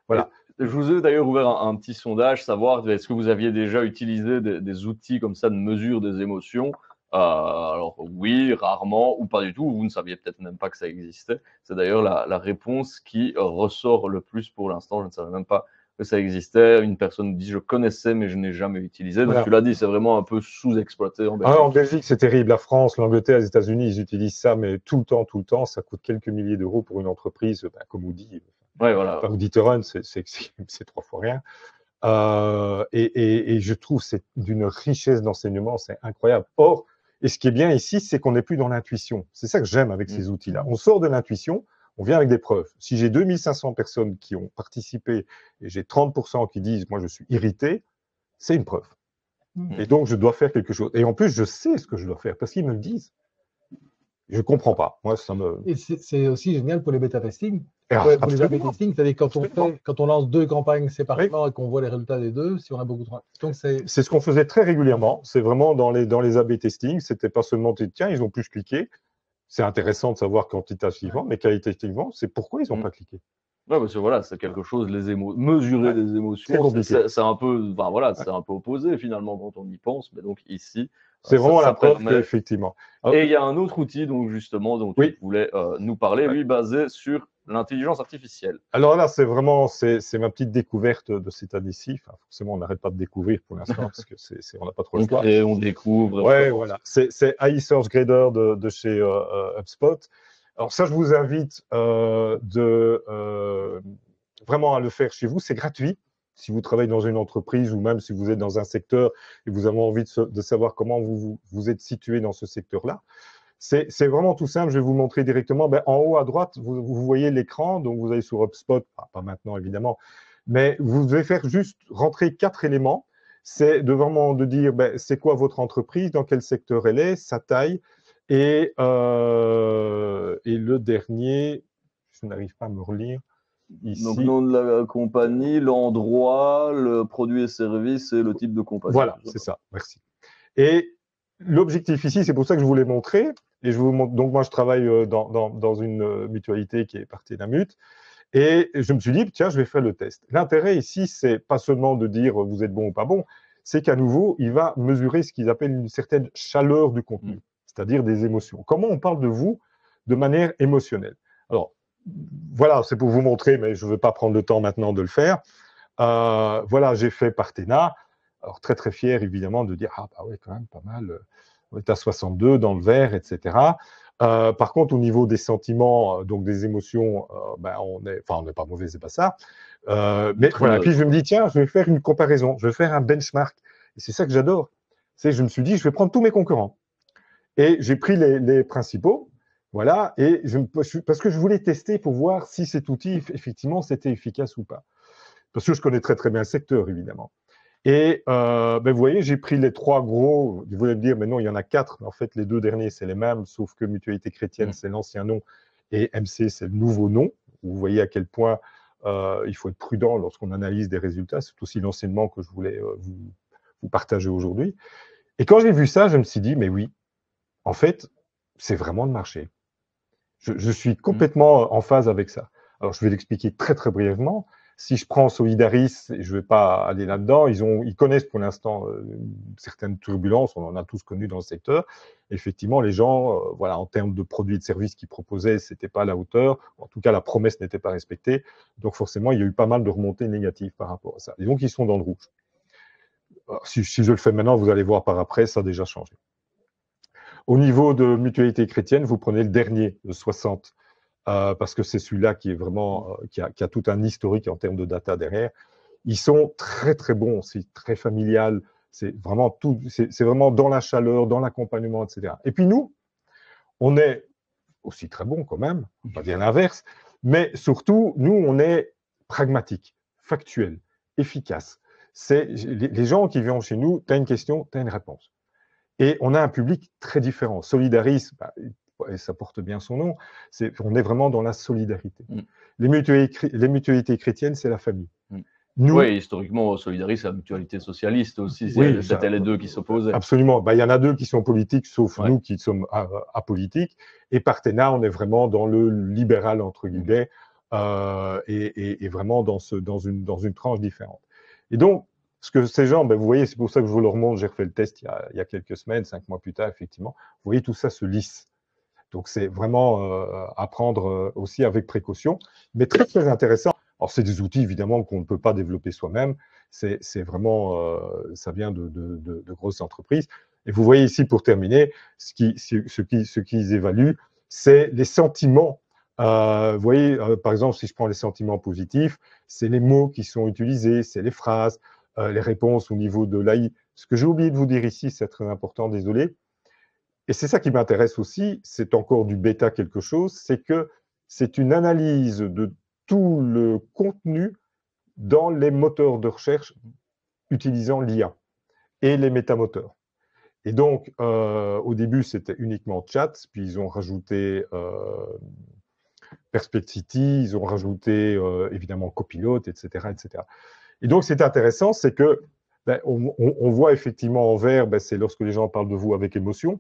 Voilà. Je vous ai d'ailleurs ouvert un petit sondage, savoir est-ce que vous aviez déjà utilisé des outils comme ça de mesure des émotions. Alors oui, rarement ou pas du tout. Vous ne saviez peut-être même pas que ça existait. C'est d'ailleurs la réponse qui ressort le plus pour l'instant. Je ne savais même pas que ça existait. Une personne dit je connaissais mais je n'ai jamais utilisé. Donc tu l'as dit, c'est vraiment un peu sous-exploité en Belgique. En Belgique, c'est terrible. La France, l'Angleterre, les États-Unis, ils utilisent ça, mais tout le temps. Ça coûte quelques milliers d'euros pour une entreprise, comme on dit. Ouais, voilà. Auditoron, c'est 3 fois rien. Et je trouve c'est d'une richesse d'enseignement, c'est incroyable. Or, et ce qui est bien ici, c'est qu'on n'est plus dans l'intuition. C'est ça que j'aime avec ces outils-là. On sort de l'intuition, on vient avec des preuves. Si j'ai 2500 personnes qui ont participé et j'ai 30% qui disent « moi je suis irrité », c'est une preuve. Et donc, je dois faire quelque chose. Et en plus, je sais ce que je dois faire parce qu'ils me le disent. Je ne comprends pas. Moi, ça me... Et c'est aussi génial pour les bêta-testing. Pour les bêta-testing, c'est-à-dire quand on lance 2 campagnes séparément et qu'on voit les résultats des 2, si on a beaucoup de... Donc c'est ce qu'on faisait très régulièrement. C'est vraiment dans les A/B testing. C'était pas seulement tiens, ils ont plus cliqué. C'est intéressant de savoir quantitativement, mais qualitativement, c'est pourquoi ils n'ont pas cliqué. Ouais, parce que voilà, c'est quelque chose, mesurer les émotions, c'est un peu, voilà, c'est un peu opposé finalement quand on y pense, mais donc ici, c'est vraiment la preuve qu'effectivement. Et il y a un autre outil, donc justement, dont tu voulais nous parler, lui, basé sur l'intelligence artificielle. Alors là, c'est vraiment, c'est ma petite découverte de cette année-ci. Enfin, forcément, on n'arrête pas de découvrir pour l'instant parce que on n'a pas trop le choix. Et on découvre. Ouais, voilà. C'est AI Search Grader de chez HubSpot. Alors ça, je vous invite vraiment à le faire chez vous. C'est gratuit. Si vous travaillez dans une entreprise ou même si vous êtes dans un secteur et vous avez envie de savoir comment vous êtes situé dans ce secteur-là, c'est vraiment tout simple. Je vais vous montrer directement. En haut à droite, vous voyez l'écran. Donc, vous allez sur HubSpot. Pas maintenant, évidemment. Mais vous devez faire juste rentrer 4 éléments. C'est vraiment de dire c'est quoi votre entreprise, dans quel secteur elle est, sa taille. Et le dernier, je n'arrive pas à me relire. Ici. Donc, nom de la compagnie, l'endroit, le produit et service et le type de compagnie. Voilà, c'est ça. Merci. Et l'objectif ici, c'est pour ça que je vous l'ai montré. Et je vous montre. Donc, moi, je travaille dans une mutualité qui est Partenamut. Et je me suis dit, tiens, je vais faire le test. L'intérêt ici, c'est pas seulement de dire vous êtes bon ou pas bon, c'est qu'à nouveau, il va mesurer ce qu'ils appellent une certaine chaleur du contenu, c'est-à-dire des émotions. Comment on parle de vous de manière émotionnelle? Alors, voilà, c'est pour vous montrer, mais je ne veux pas prendre le temps maintenant de le faire. Voilà, j'ai fait Partena. Alors, très, très fier, évidemment, de dire, ah, bah ouais, quand même, pas mal. On est à 62 dans le vert, etc. Par contre, au niveau des sentiments, donc des émotions, on n'est pas mauvais, c'est pas ça. Mais voilà, puis je me dis, tiens, je vais faire une comparaison, je vais faire un benchmark. Et c'est ça que j'adore. Je me suis dit, je vais prendre tous mes concurrents. Et j'ai pris les principaux, voilà, et parce que je voulais tester pour voir si cet outil, effectivement, c'était efficace ou pas. Parce que je connais très, très bien le secteur, évidemment. Et vous voyez, j'ai pris les 3 gros. Vous voulez me dire, mais non, il y en a 4. Mais en fait, les 2 derniers, c'est les mêmes, sauf que Mutualité Chrétienne, c'est l'ancien nom, et MC, c'est le nouveau nom. Vous voyez à quel point il faut être prudent lorsqu'on analyse des résultats. C'est aussi l'enseignement que je voulais vous partager aujourd'hui. Et quand j'ai vu ça, je me suis dit, mais oui, en fait, c'est vraiment le marché. Je suis complètement en phase avec ça. Alors, je vais l'expliquer très, très brièvement. Si je prends Solidaris, et je ne vais pas aller là-dedans, ils connaissent pour l'instant certaines turbulences, on en a tous connu dans le secteur. Effectivement, les gens, voilà, en termes de produits et de services qu'ils proposaient, ce n'était pas à la hauteur. En tout cas, la promesse n'était pas respectée. Donc, forcément, il y a eu pas mal de remontées négatives par rapport à ça. Et donc, ils sont dans le rouge. Alors, si je le fais maintenant, vous allez voir par après, ça a déjà changé. Au niveau de Mutualité Chrétienne, vous prenez le dernier, le 60. Parce que c'est celui-là qui est vraiment qui a tout un historique en termes de data derrière. Ils sont très très bons, c'est très familial, c'est vraiment tout, c'est vraiment dans la chaleur, dans l'accompagnement, etc. Et puis nous, on est aussi très bons quand même, on va pas dire l'inverse, mais surtout nous, on est pragmatique, factuel, efficace. C'est les gens qui viennent chez nous, tu as une question, tu as une réponse. Et on a un public très différent. Solidaris, et ça porte bien son nom, on est vraiment dans la solidarité. Les mutualités chrétiennes, c'est la famille. Oui, historiquement, Solidaris, c'est la mutualité socialiste aussi. Oui, c'était les deux qui s'opposaient. Absolument. Il y en a deux qui sont politiques, sauf nous qui sommes apolitiques. Et Partena, on est vraiment dans le libéral, entre guillemets, et vraiment dans une tranche différente. Et donc, ce que ces gens, vous voyez, c'est pour ça que je vous le remonte, j'ai refait le test il y a quelques semaines, 5 mois plus tard, effectivement. Vous voyez, tout ça se lisse. Donc, c'est vraiment à prendre aussi avec précaution, mais très, très intéressant. Alors, c'est des outils, évidemment, qu'on ne peut pas développer soi-même. C'est vraiment, ça vient de grosses entreprises. Et vous voyez ici, pour terminer, ce qu'ils évaluent, c'est les sentiments. Vous voyez, par exemple, si je prends les sentiments positifs, c'est les mots qui sont utilisés, c'est les phrases, les réponses au niveau de l'AI. Ce que j'ai oublié de vous dire ici, c'est très important, désolé. Et c'est ça qui m'intéresse aussi, c'est encore du bêta quelque chose, c'est que c'est une analyse de tout le contenu dans les moteurs de recherche utilisant l'IA et les métamoteurs. Et donc, au début, c'était uniquement chat, puis ils ont rajouté Perplexity, ils ont rajouté évidemment Copilot, etc., etc. Et donc, c'est intéressant, c'est que on voit effectivement en vert, c'est lorsque les gens parlent de vous avec émotion.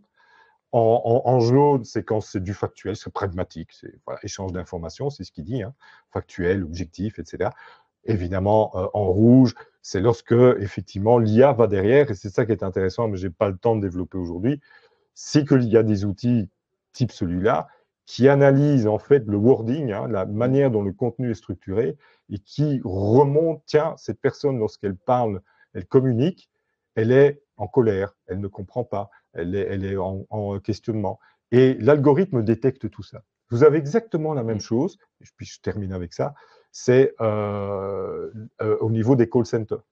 En jaune, c'est quand c'est du factuel, c'est pragmatique, c'est échange d'informations, c'est ce qu'il dit, hein, factuel, objectif, etc. Évidemment, en rouge, c'est lorsque, effectivement, l'IA va derrière, et c'est ça qui est intéressant, mais je n'ai pas le temps de développer aujourd'hui, c'est qu'il y a des outils type celui-là qui analysent en fait le wording, hein, la manière dont le contenu est structuré, et qui remontent, tiens, cette personne, lorsqu'elle parle, elle communique, elle est en colère, elle ne comprend pas, elle est en questionnement. Et l'algorithme détecte tout ça. Vous avez exactement la même chose, et puis je termine avec ça, c'est au niveau des call centers.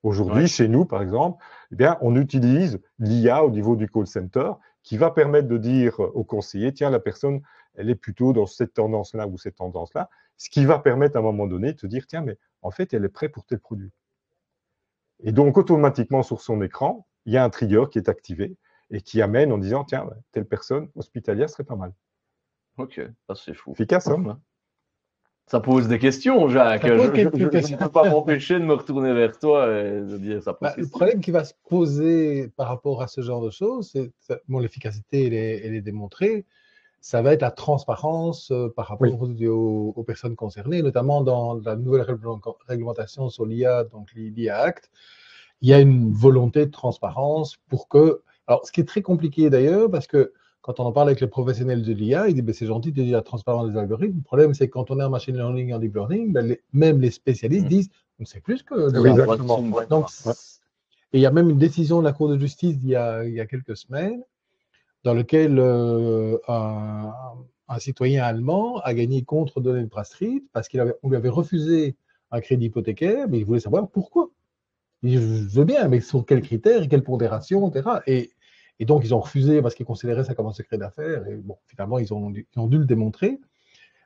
Aujourd'hui, chez nous, par exemple, eh bien, on utilise l'IA au niveau du call center qui va permettre de dire au conseiller, tiens, la personne, elle est plutôt dans cette tendance-là ou cette tendance-là, ce qui va permettre à un moment donné de te dire, tiens, mais en fait, elle est prête pour tel produit. Et donc, automatiquement, sur son écran, il y a un trigger qui est activé et qui amène en disant, tiens, telle personne hospitalière serait pas mal. Ok, ça c'est fou. Efficace, hein? Ça pose des questions, Jacques. Je ne peux pas m'empêcher de me retourner vers toi et de dire ça pose le problème qui va se poser par rapport à ce genre de choses, c'est bon, l'efficacité, elle est démontrée. Ça va être la transparence par rapport aux personnes concernées, notamment dans la nouvelle réglementation sur l'IA, donc l'IA Act. Il y a une volonté de transparence pour que... Alors, ce qui est très compliqué d'ailleurs, parce que quand on en parle avec les professionnels de l'IA, ils disent c'est gentil de dire la transparence des algorithmes. Le problème, c'est que quand on est en machine learning, en deep learning, même les spécialistes disent on ne sait plus ce que l'IA. Donc, et il y a même une décision de la Cour de justice il y a quelques semaines dans lequel un citoyen allemand a gagné contre Dun & Bradstreet parce qu'on lui avait refusé un crédit hypothécaire, mais il voulait savoir pourquoi. Je veux bien, mais sur quels critères et quelles pondérations, etc. Et donc, ils ont refusé parce qu'ils considéraient ça comme un secret d'affaires. Et bon, finalement, ils ont dû le démontrer.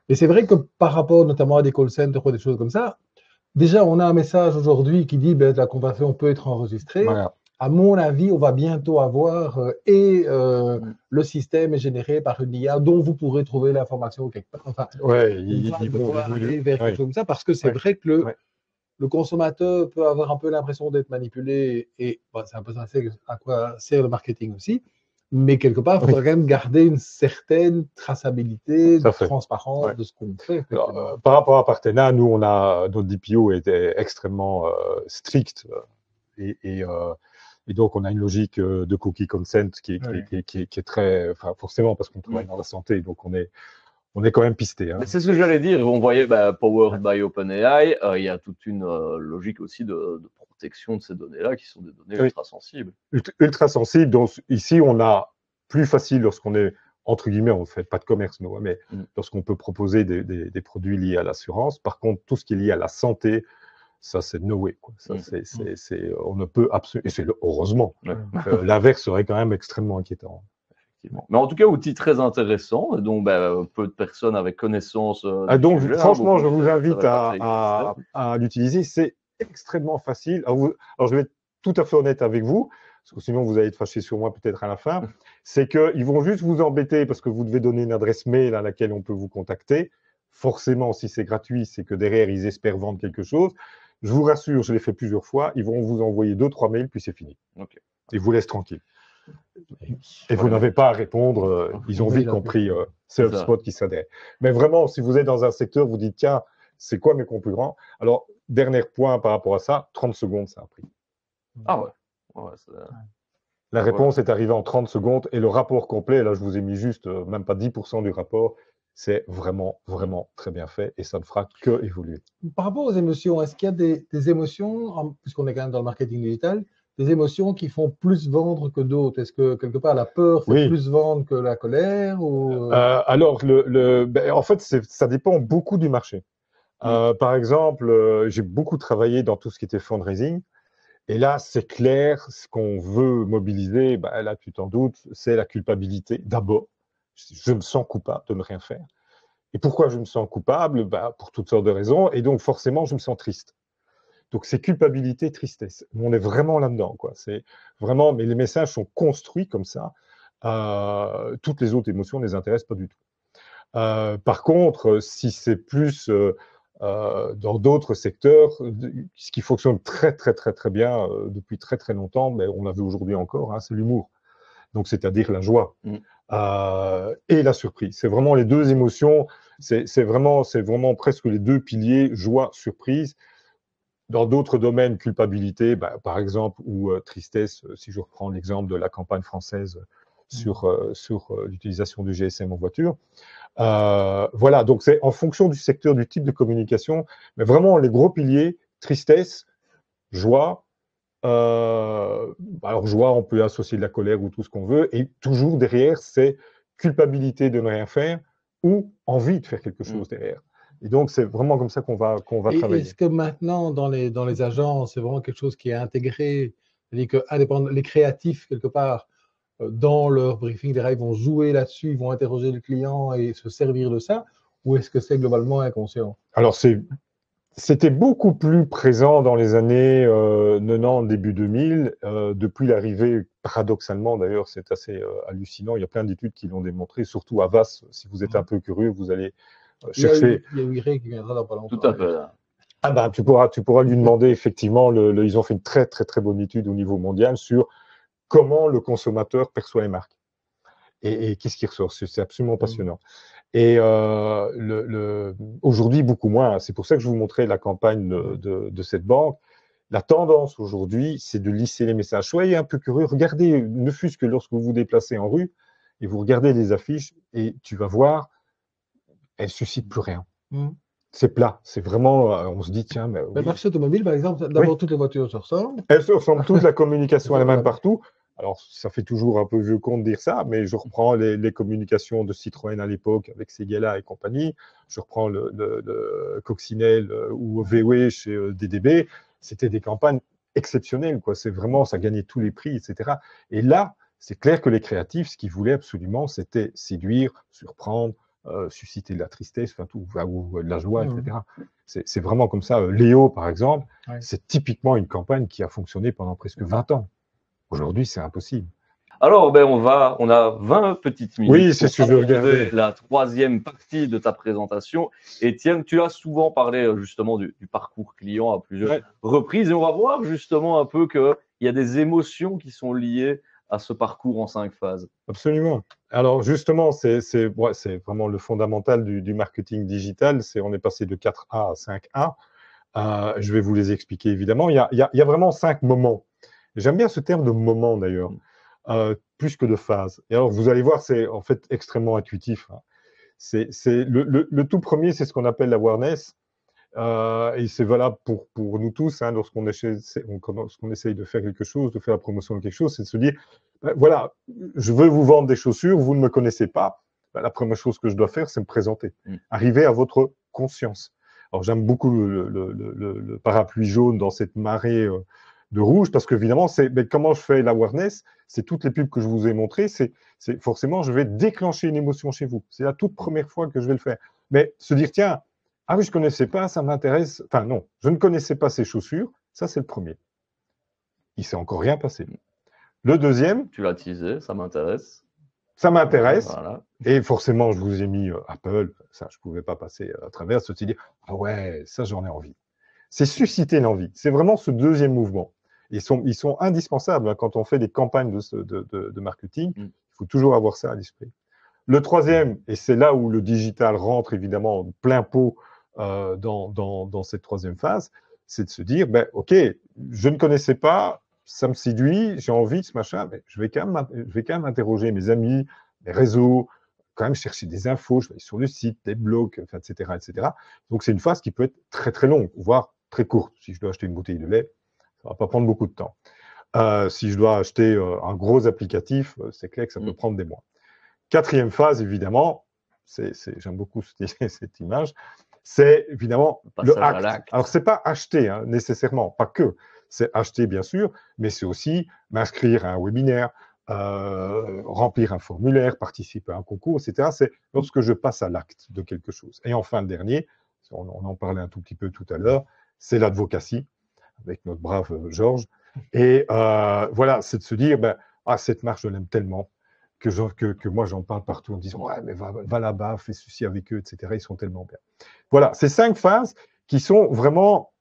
Mais c'est vrai que par rapport notamment à des call centers ou des choses comme ça, déjà, on a un message aujourd'hui qui dit la conversation peut être enregistrée. Voilà. À mon avis, on va bientôt avoir le système est généré par une IA dont vous pourrez trouver l'information quelque part. Enfin, il va aller vers quelque chose comme ça parce que c'est vrai que le consommateur peut avoir un peu l'impression d'être manipulé et c'est un peu ça à quoi sert le marketing aussi. Mais quelque part, il faudrait quand même garder une certaine traçabilité, transparence de ce qu'on fait. Alors, par rapport à Partena, nous, notre DPO était extrêmement strict et donc on a une logique de cookie consent qui est très, enfin forcément parce qu'on travaille dans la santé, donc on est quand même pisté. Hein. C'est ce que j'allais dire. On voyait Powered by OpenAI, il y a toute une logique aussi de protection de ces données-là qui sont des données ultra sensibles. Ultra sensibles. Donc ici, on a plus facile lorsqu'on est, entre guillemets, on ne fait pas de commerce, nous, mais lorsqu'on peut proposer des produits liés à l'assurance. Par contre, tout ce qui est lié à la santé, ça, c'est no way. Quoi. Ça, on ne peut absolument... Et c'est heureusement. L'inverse serait quand même extrêmement inquiétant. Mais en tout cas, outil très intéressant, dont peu de personnes avec connaissance. Donc, sujet, franchement, je vous invite à l'utiliser. C'est extrêmement facile. Alors, je vais être tout à fait honnête avec vous, parce que sinon vous allez être fâché sur moi peut-être à la fin. C'est qu'ils vont juste vous embêter parce que vous devez donner une adresse mail à laquelle on peut vous contacter. Forcément, si c'est gratuit, c'est que derrière, ils espèrent vendre quelque chose. Je vous rassure, je l'ai fait plusieurs fois, ils vont vous envoyer 2-3 mails, puis c'est fini. Okay. Ils vous laissent tranquille. Et vous n'avez pas à répondre, ils ont vite compris, c'est HubSpot qui s'adhère. Mais vraiment, si vous êtes dans un secteur, vous dites, tiens, c'est quoi mes concurrents? Alors, dernier point par rapport à ça, 30 secondes, ça a pris. Ah ouais. La réponse est arrivée en 30 secondes et le rapport complet, là je vous ai mis juste même pas 10% du rapport, c'est vraiment, vraiment très bien fait et ça ne fera que évoluer. Par rapport aux émotions, est-ce qu'il y a des émotions, puisqu'on est quand même dans le marketing digital, des émotions qui font plus vendre que d'autres? Est-ce que quelque part la peur fait plus vendre que la colère ou... Alors, en fait, ça dépend beaucoup du marché. Par exemple, j'ai beaucoup travaillé dans tout ce qui était fundraising. Et là, c'est clair, ce qu'on veut mobiliser, là, tu t'en doutes, c'est la culpabilité. D'abord, je me sens coupable de ne rien faire. Et pourquoi je me sens coupable? Pour toutes sortes de raisons. Et donc, forcément, je me sens triste. Donc, c'est culpabilité, tristesse. On est vraiment là-dedans, quoi. C'est vraiment, mais les messages sont construits comme ça. Toutes les autres émotions ne les intéressent pas du tout. Par contre, si c'est plus dans d'autres secteurs, ce qui fonctionne très bien depuis très longtemps, mais on l'a vu aujourd'hui encore, hein, c'est l'humour. Donc, c'est-à-dire la joie et la surprise. C'est vraiment les deux émotions, c'est vraiment presque les deux piliers, joie, surprise. Dans d'autres domaines, culpabilité, par exemple, ou tristesse, si je reprends l'exemple de la campagne française sur l'utilisation du GSM en voiture. Voilà, donc c'est en fonction du secteur, du type de communication, mais vraiment les gros piliers, tristesse, joie. Alors joie, on peut associer de la colère ou tout ce qu'on veut, et toujours derrière, c'est culpabilité de ne rien faire ou envie de faire quelque chose derrière. Et donc, c'est vraiment comme ça qu'on va travailler. Est-ce que maintenant, dans les agences, c'est vraiment quelque chose qui est intégré, c'est-à-dire que les créatifs, quelque part, dans leur briefing, ils vont jouer là-dessus, ils vont interroger le client et se servir de ça, ou est-ce que c'est globalement inconscient? Alors, c'était beaucoup plus présent dans les années 90, début 2000, depuis l'arrivée, paradoxalement d'ailleurs, c'est assez hallucinant, il y a plein d'études qui l'ont démontré, surtout à VAS, si vous êtes un peu curieux, vous allez chercher... Il y a Iré qui viendra dans pas longtemps. Tout à fait. Ah tu pourras lui demander, effectivement, ils ont fait une très bonne étude au niveau mondial sur comment le consommateur perçoit les marques. Et qu'est-ce qui ressort? C'est absolument passionnant. Et aujourd'hui, beaucoup moins. C'est pour ça que je vous montrais la campagne de cette banque. La tendance aujourd'hui, c'est de lisser les messages. Soyez un peu curieux, regardez, ne fût-ce que lorsque vous vous déplacez en rue, et vous regardez les affiches, et tu vas voir, elles ne suscitent plus rien. C'est plat, c'est vraiment, on se dit, tiens, mais... Le marché automobile, par exemple, d'abord, toutes les voitures se ressemblent. Elles se ressemblent toutes, la communication est la même partout. Alors, ça fait toujours un peu vieux con de dire ça, mais je reprends les communications de Citroën à l'époque avec Ségala et compagnie. Je reprends le Coccinelle ou VW chez DDB. C'était des campagnes exceptionnelles, quoi. C'est vraiment, ça gagnait tous les prix, etc. Et là, c'est clair que les créatifs, ce qu'ils voulaient absolument, c'était séduire, surprendre, susciter de la tristesse, enfin tout, ou de la joie, etc. C'est vraiment comme ça. Léo, par exemple, c'est typiquement une campagne qui a fonctionné pendant presque 20 ans. Aujourd'hui, c'est impossible. Alors, on a 20 petites minutes. Oui, c'est ce que je veux regarder. La troisième partie de ta présentation. Étienne, tu as souvent parlé justement du parcours client à plusieurs reprises et on va voir justement un peu qu'il y a des émotions qui sont liées à ce parcours en 5 phases. Absolument. Alors justement, c'est vraiment le fondamental du marketing digital. On est passé de 4A à 5A. Je vais vous les expliquer évidemment. Il y a vraiment 5 moments. J'aime bien ce terme de moment d'ailleurs, plus que de phase. Et alors, vous allez voir, c'est en fait extrêmement intuitif. Hein. Le tout premier, c'est ce qu'on appelle l'awareness. Et c'est valable pour nous tous, hein, lorsqu'on essaye de faire quelque chose, de faire la promotion de quelque chose, c'est de se dire, voilà, je veux vous vendre des chaussures, vous ne me connaissez pas. La première chose que je dois faire, c'est me présenter. Arriver à votre conscience. Alors, j'aime beaucoup le parapluie jaune dans cette marée de rouge, parce qu'évidemment, comment je fais l'awareness, c'est toutes les pubs que je vous ai montrées, c'est forcément, je vais déclencher une émotion chez vous. C'est la toute première fois que je vais le faire. Mais se dire, tiens, ah oui, je ne connaissais pas, ça m'intéresse. Enfin non, je ne connaissais pas ces chaussures, ça c'est le premier. Il ne s'est encore rien passé. Le deuxième... Tu l'as teasé, ça m'intéresse. Ça m'intéresse. Voilà. Et forcément, je vous ai mis Apple, ça je ne pouvais pas passer à travers, se dire, ah ouais, ça j'en ai envie. c'est susciter l'envie. C'est vraiment ce deuxième mouvement. Ils sont indispensables quand on fait des campagnes de marketing. Il faut toujours avoir ça à l'esprit. Le troisième, et c'est là où le digital rentre évidemment en plein pot dans cette troisième phase, c'est de se dire, ben, OK, je ne connaissais pas, ça me séduit, j'ai envie de ce machin, mais je vais quand même interroger mes amis, mes réseaux, quand même chercher des infos, je vais aller sur le site, des blogs, enfin, etc., etc. Donc, c'est une phase qui peut être très, très longue, voire très courte. Si je dois acheter une bouteille de lait, ça ne va pas prendre beaucoup de temps. Si je dois acheter un gros applicatif, c'est clair que ça peut prendre des mois. Quatrième phase, évidemment, j'aime beaucoup cette image, c'est évidemment le acte. Alors, ce n'est pas acheter nécessairement, pas que. C'est acheter, bien sûr, mais c'est aussi m'inscrire à un webinaire, remplir un formulaire, participer à un concours, etc. C'est lorsque je passe à l'acte de quelque chose. Et enfin, le dernier, on en parlait un tout petit peu tout à l'heure, c'est l'advocacy, avec notre brave Georges. Et voilà, c'est de se dire, ben, cette marque, je l'aime tellement que moi, j'en parle partout en disant, ouais, mais va là-bas, fais ceci avec eux, etc. Ils sont tellement bien. Voilà, ces 5 phases qui sont vraiment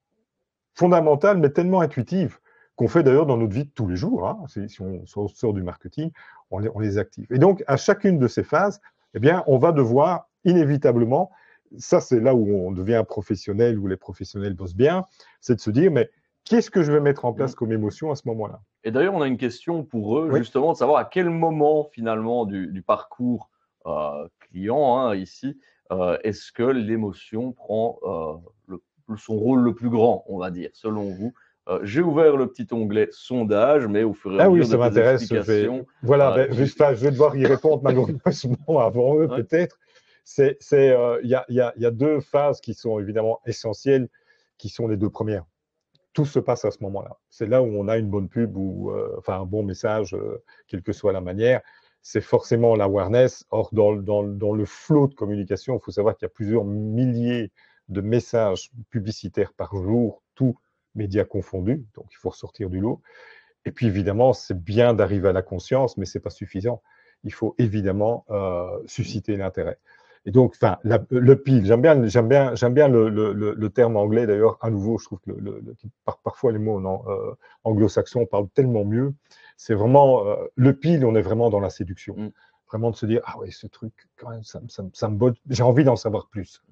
fondamentales, mais tellement intuitives, qu'on fait d'ailleurs dans notre vie de tous les jours. Hein. Si on sort du marketing, on les active. Et donc, à chacune de ces phases, eh bien, on va devoir inévitablement, ça c'est là où on devient un professionnel, où les professionnels bossent bien, c'est de se dire, mais qu'est-ce que je vais mettre en place comme émotion à ce moment-là? Et d'ailleurs, on a une question pour eux, justement, de savoir à quel moment, finalement, du parcours client, ici, est-ce que l'émotion prend son rôle le plus grand, on va dire, selon vous? J'ai ouvert le petit onglet sondage, mais au fur et à mesure de tes explications… Voilà, je vais devoir y répondre malheureusement avant eux, peut-être. Il y a 2 phases qui sont évidemment essentielles, qui sont les 2 premières. Tout se passe à ce moment-là. C'est là où on a une bonne pub ou enfin un bon message, quelle que soit la manière. C'est forcément l'awareness. Or, dans le flot de communication, il faut savoir qu'il y a plusieurs milliers de messages publicitaires par jour, tous médias confondus. Donc, il faut ressortir du lot. Et puis, évidemment, c'est bien d'arriver à la conscience, mais ce n'est pas suffisant. Il faut évidemment susciter l'intérêt. Et donc, enfin, le pile, j'aime bien le terme anglais, d'ailleurs, à nouveau, je trouve que parfois les mots anglo-saxons parlent tellement mieux. C'est vraiment, le pile, on est vraiment dans la séduction. Vraiment de se dire, ah ouais, ce truc, quand même, ça me botte, j'ai envie d'en savoir plus.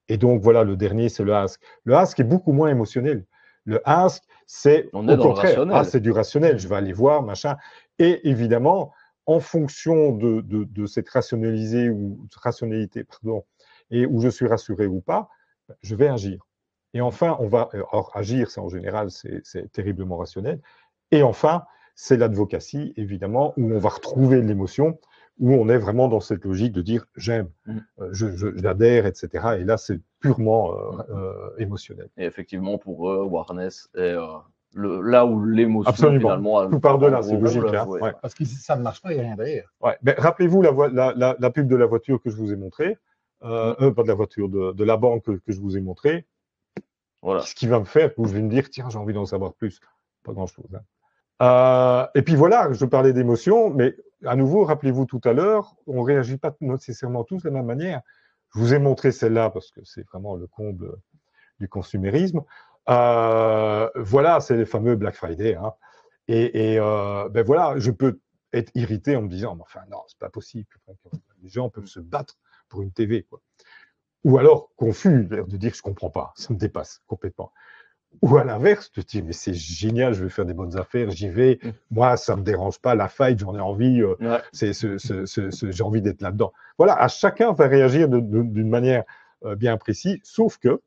Et donc, voilà, le dernier, c'est le ask. Le ask est beaucoup moins émotionnel. Le ask, c'est au contraire, c'est du rationnel, je vais aller voir, machin. Et évidemment, en fonction de cette rationalité, et où je suis rassuré ou pas, je vais agir. Et enfin, or, agir, c'est en général, c'est terriblement rationnel. Et enfin, c'est l'advocacy, évidemment, où on va retrouver l'émotion, où on est vraiment dans cette logique de dire j'aime, j'adhère, etc. Et là, c'est purement émotionnel. Et effectivement, pour eux, awareness est là où l'émotion, finalement… Tout part de là, c'est logique. Ouais. Parce que si ça ne marche pas, il n'y a rien derrière. Ouais. Mais rappelez-vous la pub de la voiture que je vous ai montrée, pas de la voiture, de la banque que je vous ai montrée. Voilà. Ce qui va me faire, où je vais me dire, tiens, j'ai envie d'en savoir plus. Pas grand-chose. Et puis voilà, je parlais d'émotion, mais à nouveau, rappelez-vous tout à l'heure, on ne réagit pas nécessairement tous de la même manière. Je vous ai montré celle-là parce que c'est vraiment le comble du consumérisme. Voilà, c'est les fameux Black Friday. Hein. Ben voilà, je peux être irrité en me disant, mais enfin, non, c'est pas possible. Les gens peuvent se battre pour une TV. Quoi. Ou alors, confus, de dire, je comprends pas, ça me dépasse complètement. Ou à l'inverse, de dire, mais c'est génial, je vais faire des bonnes affaires, j'y vais. Moi, ça me dérange pas, la fight, j'en ai envie, j'ai envie d'être là-dedans. Voilà, à chacun va réagir d'une manière bien précise, sauf que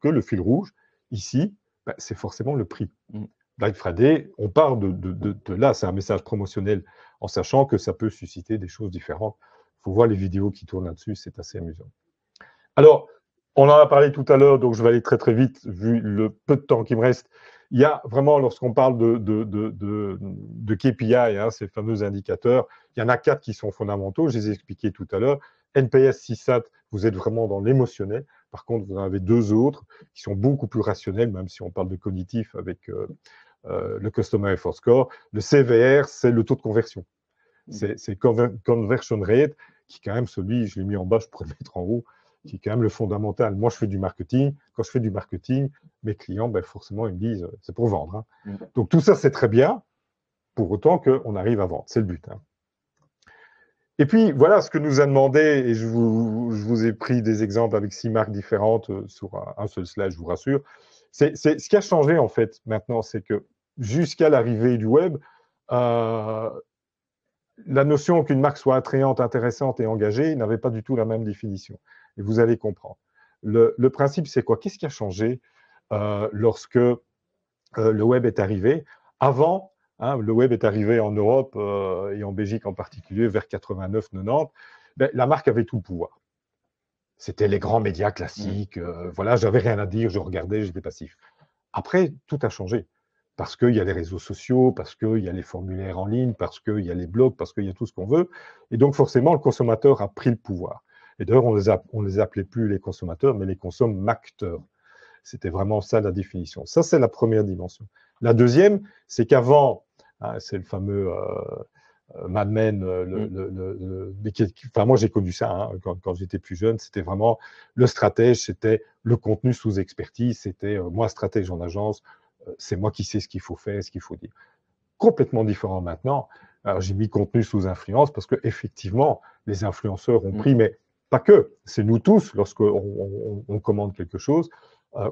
le fil rouge, ici, ben, c'est forcément le prix. Black Friday, on part de là, c'est un message promotionnel, en sachant que ça peut susciter des choses différentes. Il faut voir les vidéos qui tournent là-dessus, c'est assez amusant. Alors, on en a parlé tout à l'heure, donc je vais aller très très vite, vu le peu de temps qui me reste. Il y a vraiment, lorsqu'on parle de KPI, hein, ces fameux indicateurs, il y en a 4 qui sont fondamentaux, je les ai expliqués tout à l'heure. NPS, CSAT, vous êtes vraiment dans l'émotionnel. Par contre, vous en avez 2 autres qui sont beaucoup plus rationnels, même si on parle de cognitif avec le Customer Effort Score. Le CVR, c'est le taux de conversion. C'est Conversion Rate, qui est quand même celui, je l'ai mis en bas, je pourrais le mettre en haut, qui est quand même le fondamental. Moi, je fais du marketing. Quand je fais du marketing, mes clients, ben, forcément, ils me disent, c'est pour vendre. Hein. Donc, tout ça, c'est très bien, pour autant qu'on arrive à vendre. C'est le but. Hein. Et puis, voilà ce que nous a demandé, et je vous ai pris des exemples avec 6 marques différentes sur un seul slide, je vous rassure. C'est ce qui a changé, en fait, maintenant, c'est que jusqu'à l'arrivée du web, la notion qu'une marque soit attrayante, intéressante et engagée n'avait pas du tout la même définition. Et vous allez comprendre. Le principe, c'est quoi? Qu'est-ce qui a changé lorsque le web est arrivé? Avant, hein, le web est arrivé en Europe et en Belgique en particulier vers 89-90, ben, la marque avait tout le pouvoir. C'était les grands médias classiques. Voilà, j'avais rien à dire, je regardais, j'étais passif. Après, tout a changé. Parce qu'il y a les réseaux sociaux, parce qu'il y a les formulaires en ligne, parce qu'il y a les blogs, parce qu'il y a tout ce qu'on veut. Et donc, forcément, le consommateur a pris le pouvoir. Et d'ailleurs, on les appelait plus les consommateurs, mais les consommateurs. C'était vraiment ça la définition. Ça, c'est la première dimension. La deuxième, c'est qu'avant, hein, c'est le fameux Mad Men, enfin, moi j'ai connu ça hein, quand j'étais plus jeune, c'était vraiment le stratège, c'était le contenu sous expertise, c'était moi stratège en agence, c'est moi qui sais ce qu'il faut faire, ce qu'il faut dire. Complètement différent maintenant. Alors j'ai mis contenu sous influence parce que effectivement les influenceurs ont pris, mais pas que, c'est nous tous lorsqu'on commande quelque chose,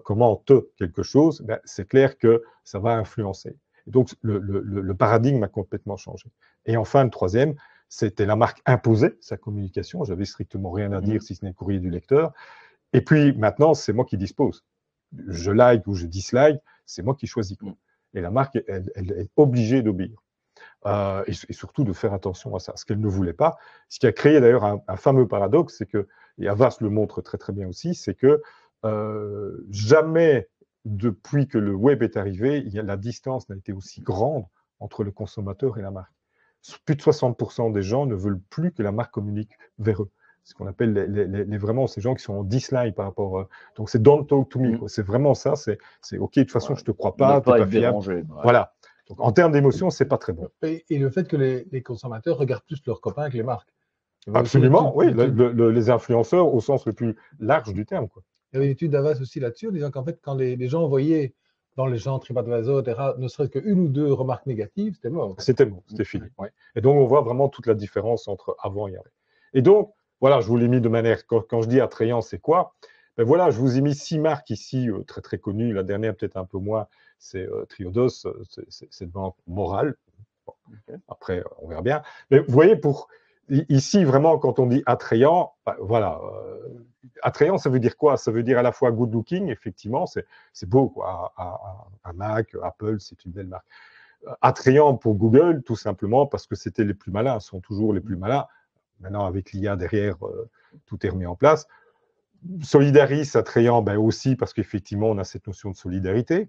commente quelque chose, ben, c'est clair que ça va influencer. Et donc le paradigme a complètement changé. Et enfin, le troisième, c'était la marque imposait sa communication. J'avais strictement rien à dire si ce n'est le courrier du lecteur. Et puis maintenant, c'est moi qui dispose. Je like ou je dislike, c'est moi qui choisis. Et la marque, elle est obligée d'obéir. Et surtout de faire attention à ça, ce qu'elle ne voulait pas. Ce qui a créé d'ailleurs un fameux paradoxe, c'est que, et Havas le montre très très bien aussi, c'est que jamais depuis que le web est arrivé, la distance n'a été aussi grande entre le consommateur et la marque. Plus de 60% des gens ne veulent plus que la marque communique vers eux. Ce qu'on appelle vraiment ces gens qui sont en dislike par rapport. Donc c'est don't talk to me. C'est vraiment ça. C'est OK, de toute façon, je te crois pas. Ne pas être dérangé. Voilà. Donc en termes d'émotion, c'est pas très bon. Et le fait que les consommateurs regardent plus leurs copains que les marques. Absolument, oui. Les influenceurs au sens le plus large du terme, quoi. Il y avait une étude d'Havas aussi là-dessus, en disant qu'en fait, quand les gens voyaient dans les gens TripAdvisor, etc., ne serait-ce qu'une ou deux remarques négatives, c'était mort. C'était bon, c'était fini. Ouais. Et donc, on voit vraiment toute la différence entre avant et après. Et donc, voilà, je vous l'ai mis de manière, quand je dis attrayant, c'est quoi? Ben voilà, je vous ai mis 6 marques ici, très très connues. La dernière, peut-être un peu moins, c'est Triodos, c'est une banque morale. Bon, après, on verra bien. Mais vous voyez, ici, vraiment, quand on dit attrayant, ben, voilà. Attrayant, ça veut dire quoi? Ça veut dire à la fois good looking, effectivement, c'est beau, quoi. Un Mac, Apple, c'est une belle marque. Attrayant pour Google, tout simplement parce que c'était les plus malins, sont toujours les plus malins. Maintenant, avec l'IA derrière, tout est remis en place. Solidaris, attrayant, ben aussi parce qu'effectivement, on a cette notion de solidarité.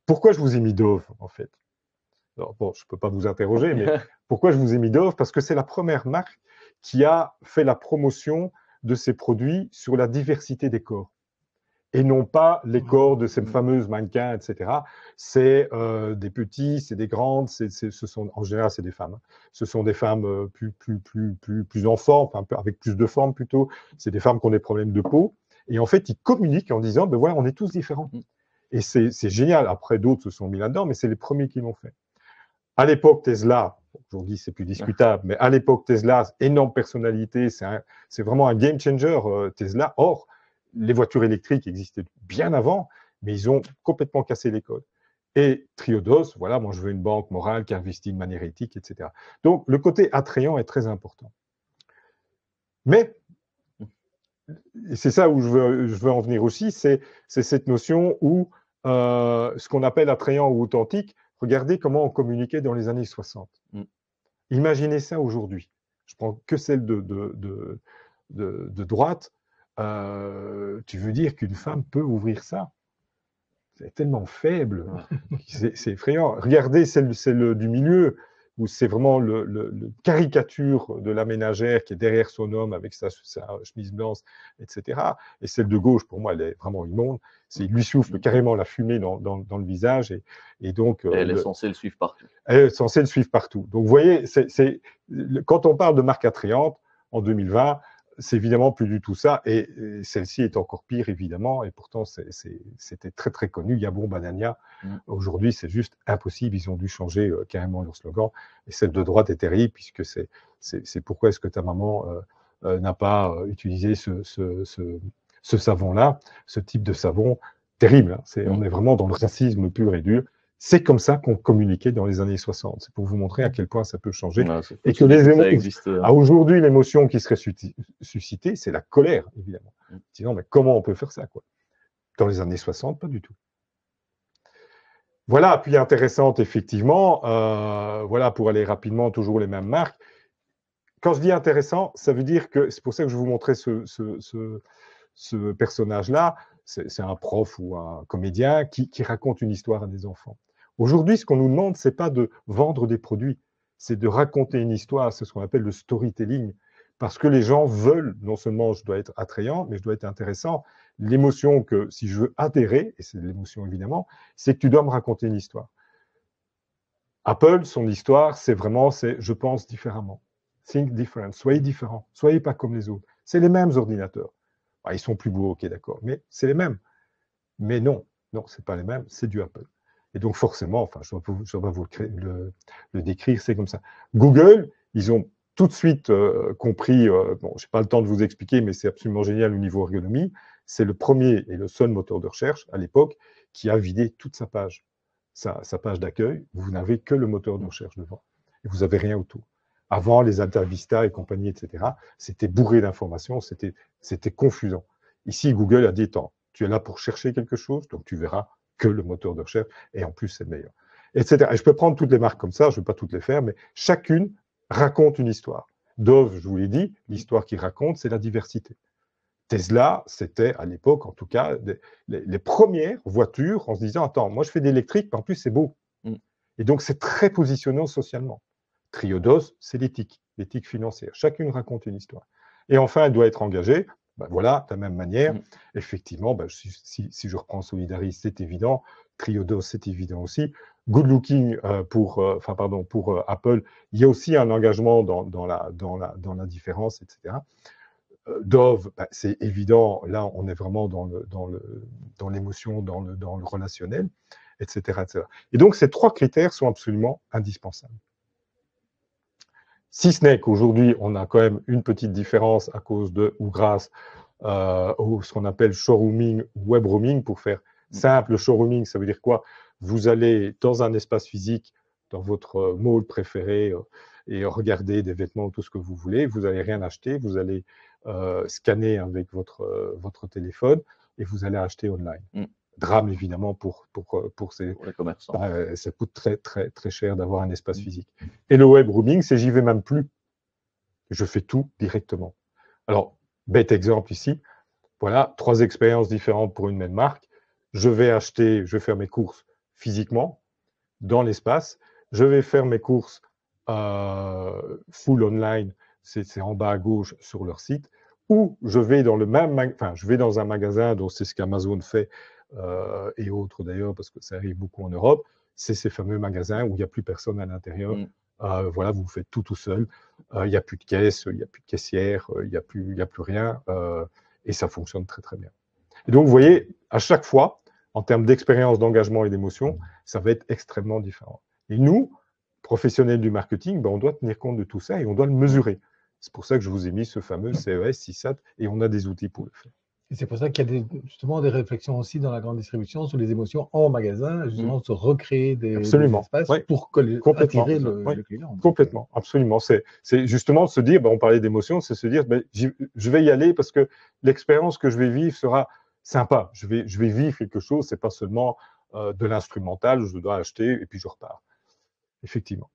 Pourquoi je vous ai mis Dove, en fait? Alors, bon, je ne peux pas vous interroger, mais pourquoi je vous ai mis Dove? Parce que c'est la première marque qui a fait la promotion de ses produits sur la diversité des corps. Et non pas les corps de ces fameuses mannequins, etc. C'est des petits, c'est des grandes, ce sont, en général, c'est des femmes. Hein. Ce sont des femmes plus en forme, enfin, avec plus de forme plutôt. C'est des femmes qui ont des problèmes de peau. Et en fait, ils communiquent en disant, ben voilà, on est tous différents. Et c'est génial. Après, d'autres se sont mis là-dedans, mais c'est les premiers qui l'ont fait. À l'époque, Tesla, aujourd'hui, c'est plus discutable, mais à l'époque, Tesla, énorme personnalité, c'est vraiment un game changer, Tesla. Or, les voitures électriques existaient bien avant, mais ils ont complètement cassé les codes. Et Triodos, voilà, moi je veux une banque morale qui investit de manière éthique, etc. Donc le côté attrayant est très important. Mais, et c'est ça où je veux en venir aussi, c'est cette notion où ce qu'on appelle attrayant ou authentique, regardez comment on communiquait dans les années 60. Imaginez ça aujourd'hui. Je prends que celle de droite. Tu veux dire qu'une femme peut ouvrir ça? C'est tellement faible, c'est effrayant. Regardez celle du milieu, où c'est vraiment le caricature de la ménagère qui est derrière son homme avec sa chemise blanche, etc. Et celle de gauche, pour moi, elle est vraiment immonde. Il lui souffle carrément la fumée dans le visage. Et donc, elle est censée le suivre partout. Elle est censée le suivre partout. Donc, vous voyez, quand on parle de marque attrayante, en 2020, c'est évidemment plus du tout ça. Et celle-ci est encore pire, évidemment. Et pourtant, c'était très, très connu. Yabon Banania. Aujourd'hui, c'est juste impossible. Ils ont dû changer carrément leur slogan. Et celle de droite est terrible, puisque c'est pourquoi est-ce que ta maman n'a pas utilisé ce savon-là, ce type de savon terrible. Hein. On est vraiment dans le racisme pur et dur. C'est comme ça qu'on communiquait dans les années 60. C'est pour vous montrer à quel point ça peut changer. Et que les émotions. Aujourd'hui, l'émotion qui serait suscitée, c'est la colère, évidemment. Sinon, mais comment on peut faire ça, quoi? Dans les années 60, pas du tout. Voilà, puis intéressante, effectivement. Voilà, pour aller rapidement, toujours les mêmes marques. Quand je dis intéressant, ça veut dire que c'est pour ça que je vous montrais ce personnage-là. C'est un prof ou un comédien qui raconte une histoire à des enfants. Aujourd'hui, ce qu'on nous demande, ce n'est pas de vendre des produits, c'est de raconter une histoire. C'est ce qu'on appelle le storytelling. Parce que les gens veulent, non seulement je dois être attrayant, mais je dois être intéressant. L'émotion que, si je veux adhérer, et c'est l'émotion évidemment, c'est que tu dois me raconter une histoire. Apple, son histoire, c'est je pense différemment. Think different. Soyez différents. Soyez pas comme les autres. C'est les mêmes ordinateurs. Ils sont plus beaux, ok, d'accord, mais c'est les mêmes. Mais non, c'est pas les mêmes, c'est du Apple. Et donc forcément, enfin, je dois pas vous le décrire, c'est comme ça. Google, ils ont tout de suite compris, bon, je n'ai pas le temps de vous expliquer, mais c'est absolument génial au niveau ergonomie. C'est le premier et le seul moteur de recherche à l'époque qui a vidé toute sa page. Sa page d'accueil, vous n'avez que le moteur de recherche devant. Et vous n'avez rien autour. Avant, les Alta Vista et compagnie, etc., c'était bourré d'informations, c'était confusant. Ici, Google a dit, attends, tu es là pour chercher quelque chose, donc tu verras que le moteur de recherche, et en plus, c'est le meilleur, etc. Et je peux prendre toutes les marques comme ça, je ne vais pas toutes les faire, mais chacune raconte une histoire. Dove, je vous l'ai dit, l'histoire qu'il raconte, c'est la diversité. Tesla, c'était à l'époque, en tout cas, les premières voitures en se disant, attends, moi je fais de l'électrique, mais en plus c'est beau. Et donc c'est très positionnant socialement. Triodos, c'est l'éthique financière. Chacune raconte une histoire. Et enfin, elle doit être engagée. Ben voilà, de la même manière, effectivement, ben, si je reprends Solidaris, c'est évident. Triodos, c'est évident aussi. Good Looking pour Apple, il y a aussi un engagement dans la différence, etc. Dove, ben, c'est évident. Là, on est vraiment dans l'émotion, dans le relationnel, etc., etc. Et donc, ces trois critères sont absolument indispensables. Si ce n'est qu'aujourd'hui, on a quand même une petite différence à cause de ou grâce au ce qu'on appelle showrooming ou web roaming. Pour faire simple, le showrooming, ça veut dire quoi? Vous allez dans un espace physique, dans votre mall préféré, et regarder des vêtements, tout ce que vous voulez. Vous n'allez rien acheter, vous allez scanner avec votre téléphone et vous allez acheter online. Drame évidemment pour les commerçants. Ça coûte très, très, très cher d'avoir un espace physique. Et le web roaming, c'est j'y vais même plus. Je fais tout directement. Alors, bête exemple ici. Voilà, 3 expériences différentes pour une même marque. Je vais faire mes courses physiquement dans l'espace. Je vais faire mes courses full online, c'est en bas à gauche sur leur site. Ou je vais dans je vais dans un magasin, donc c'est ce qu'Amazon fait. Et autres d'ailleurs, parce que ça arrive beaucoup en Europe, c'est ces fameux magasins où il n'y a plus personne à l'intérieur. Voilà, vous faites tout seul. Il n'y a plus de caisse, il n'y a plus de caissière, il n'y a plus rien. Et ça fonctionne très, très bien. Et donc, vous voyez, à chaque fois, en termes d'expérience, d'engagement et d'émotion, ça va être extrêmement différent. Et nous, professionnels du marketing, ben, on doit tenir compte de tout ça et on doit le mesurer. C'est pour ça que je vous ai mis ce fameux CES, CSAT, et on a des outils pour le faire. Et c'est pour ça qu'il y a justement des réflexions aussi dans la grande distribution sur les émotions en magasin, justement se recréer des espaces pour attirer le client. Complètement, absolument. C'est justement se dire, on parlait d'émotions, c'est se dire, je vais y aller parce que l'expérience que je vais vivre sera sympa. Je vais vivre quelque chose, c'est pas seulement de l'instrumental, je dois acheter et puis je repars. Effectivement.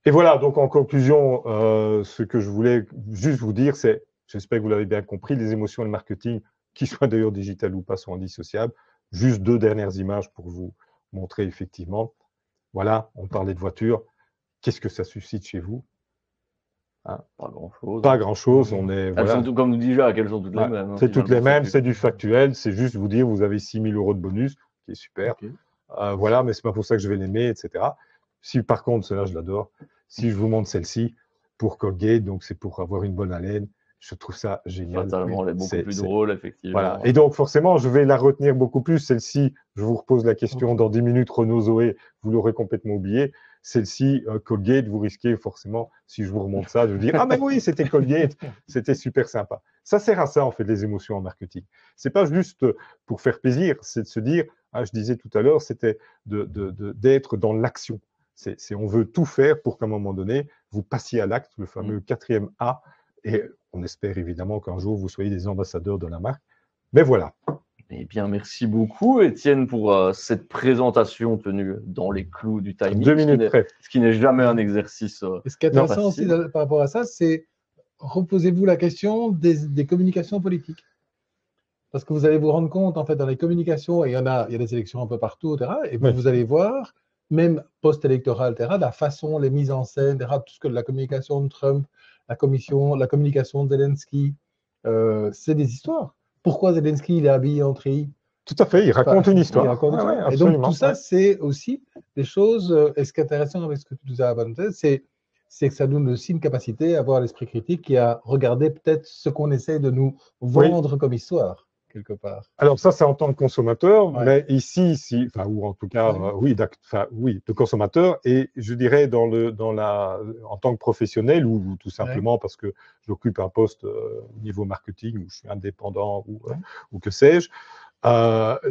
Et voilà, donc en conclusion, ce que je voulais juste vous dire, c'est, j'espère que vous l'avez bien compris, les émotions et le marketing, qu'ils soient d'ailleurs digital ou pas, sont indissociables. Juste 2 dernières images pour vous montrer effectivement. Voilà, on parlait de voiture. Qu'est-ce que ça suscite chez vous? Pas grand-chose. Pas grand-chose. Elles sont comme nous déjà, qu'elles sont toutes les mêmes. C'est toutes les mêmes, c'est du factuel. C'est juste vous dire, vous avez 6 000 € de bonus, qui est super. Okay. Voilà, mais c'est pas pour ça que je vais l'aimer, etc. Si par contre, celle-là, je l'adore. Si je vous montre celle-ci, pour Colgate, donc c'est pour avoir une bonne haleine, Je trouve ça génial. Totalement, elle est beaucoup plus drôle, effectivement. Voilà. Et donc, forcément, je vais la retenir beaucoup plus. Celle-ci, je vous repose la question dans 10 minutes, Renault Zoé, vous l'aurez complètement oublié. Celle-ci, Colgate, vous risquez forcément, si je vous remonte ça, de vous dire « Ah, mais oui, c'était Colgate, c'était super sympa ». Ça sert à ça, en fait, les émotions en marketing. C'est pas juste pour faire plaisir, c'est de se dire, je disais tout à l'heure, c'était d'être dans l'action. On veut tout faire pour qu'à un moment donné, vous passiez à l'acte, le fameux 4e A, et on espère évidemment qu'un jour, vous soyez des ambassadeurs de la marque. Mais voilà. Eh bien, merci beaucoup, Étienne, pour cette présentation tenue dans les clous du timing. 2 minutes près. Ce qui n'est jamais un exercice Et ce qui est intéressant aussi par rapport à ça, c'est reposez-vous la question des communications politiques. Parce que vous allez vous rendre compte, en fait, dans les communications, et il y a des élections un peu partout, etc., et vous allez voir, même post-électoral, etc., la façon, les mises en scène, etc., tout ce que la communication de Trump, la communication de Zelensky, c'est des histoors. Pourquoi Zelensky il est habillé en treillis? Tout à fait, il raconte une histoire. Et donc tout ça, c'est aussi des choses. Et ce qui est intéressant avec ce que tu nous as abordé, c'est que ça donne aussi une capacité à avoir l'esprit critique et à regarder peut-être ce qu'on essaie de nous vendre comme histoire, quelque part. Alors ça, c'est en tant que consommateur, mais ici, enfin, ou en tout cas, oui, de consommateur, et je dirais en tant que professionnel, ou tout simplement parce que j'occupe un poste au niveau marketing, où je suis indépendant, ou que sais-je.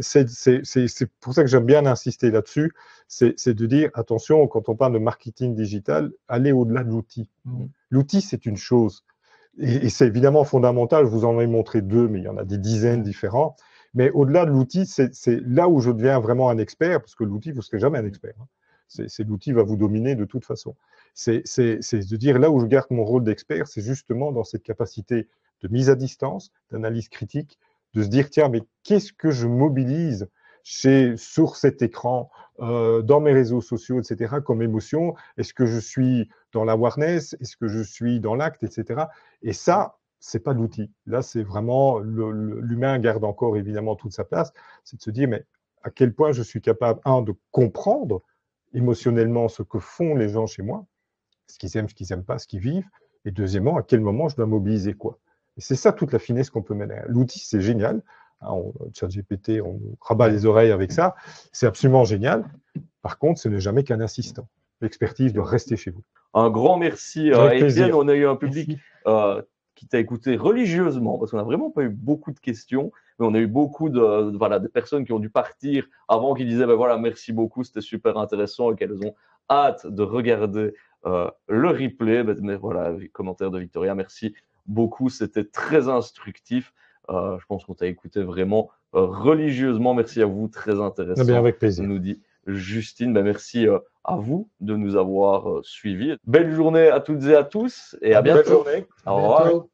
C'est pour ça que j'aime bien insister là-dessus, c'est de dire, attention, quand on parle de marketing digital, allez au-delà de l'outil. L'outil, c'est une chose. Et c'est évidemment fondamental, je vous en ai montré 2, mais il y en a des dizaines différents. Mais au-delà de l'outil, c'est là où je deviens vraiment un expert, parce que l'outil, vous ne serez jamais un expert. L'outil va vous dominer de toute façon. C'est de dire, là où je garde mon rôle d'expert, c'est justement dans cette capacité de mise à distance, d'analyse critique, de se dire, tiens, mais qu'est-ce que je mobilise sur cet écran, dans mes réseaux sociaux, etc., comme émotion? Est-ce que je suis dans l'awareness? Est-ce que je suis dans l'acte, etc. Et ça, c'est pas l'outil. Là, c'est vraiment l'humain garde encore évidemment toute sa place. C'est de se dire, mais à quel point je suis capable, de comprendre émotionnellement ce que font les gens chez moi, ce qu'ils aiment, ce qu'ils n'aiment pas, ce qu'ils vivent, et deuxièmement, à quel moment je dois mobiliser quoi. Et c'est ça toute la finesse qu'on peut mener. L'outil, c'est génial. ChatGPT, on rabat les oreilles avec ça. C'est absolument génial. Par contre, ce n'est jamais qu'un assistant. L'expertise doit rester chez vous. Un grand merci à Étienne. On a eu un public qui t'a écouté religieusement, parce qu'on n'a vraiment pas eu beaucoup de questions, mais on a eu beaucoup de personnes qui ont dû partir avant, qui disaient voilà, merci beaucoup, c'était super intéressant, et qu'elles ont hâte de regarder le replay. Mais voilà, les commentaires de Victoria, merci beaucoup, c'était très instructif. Je pense qu'on t'a écouté vraiment religieusement. Merci à vous, très intéressant. Bien, avec plaisir. Nous dit Justine. Merci à vous de nous avoir suivis. Belle journée à toutes et à tous, et à bientôt. Belle journée. Au revoir.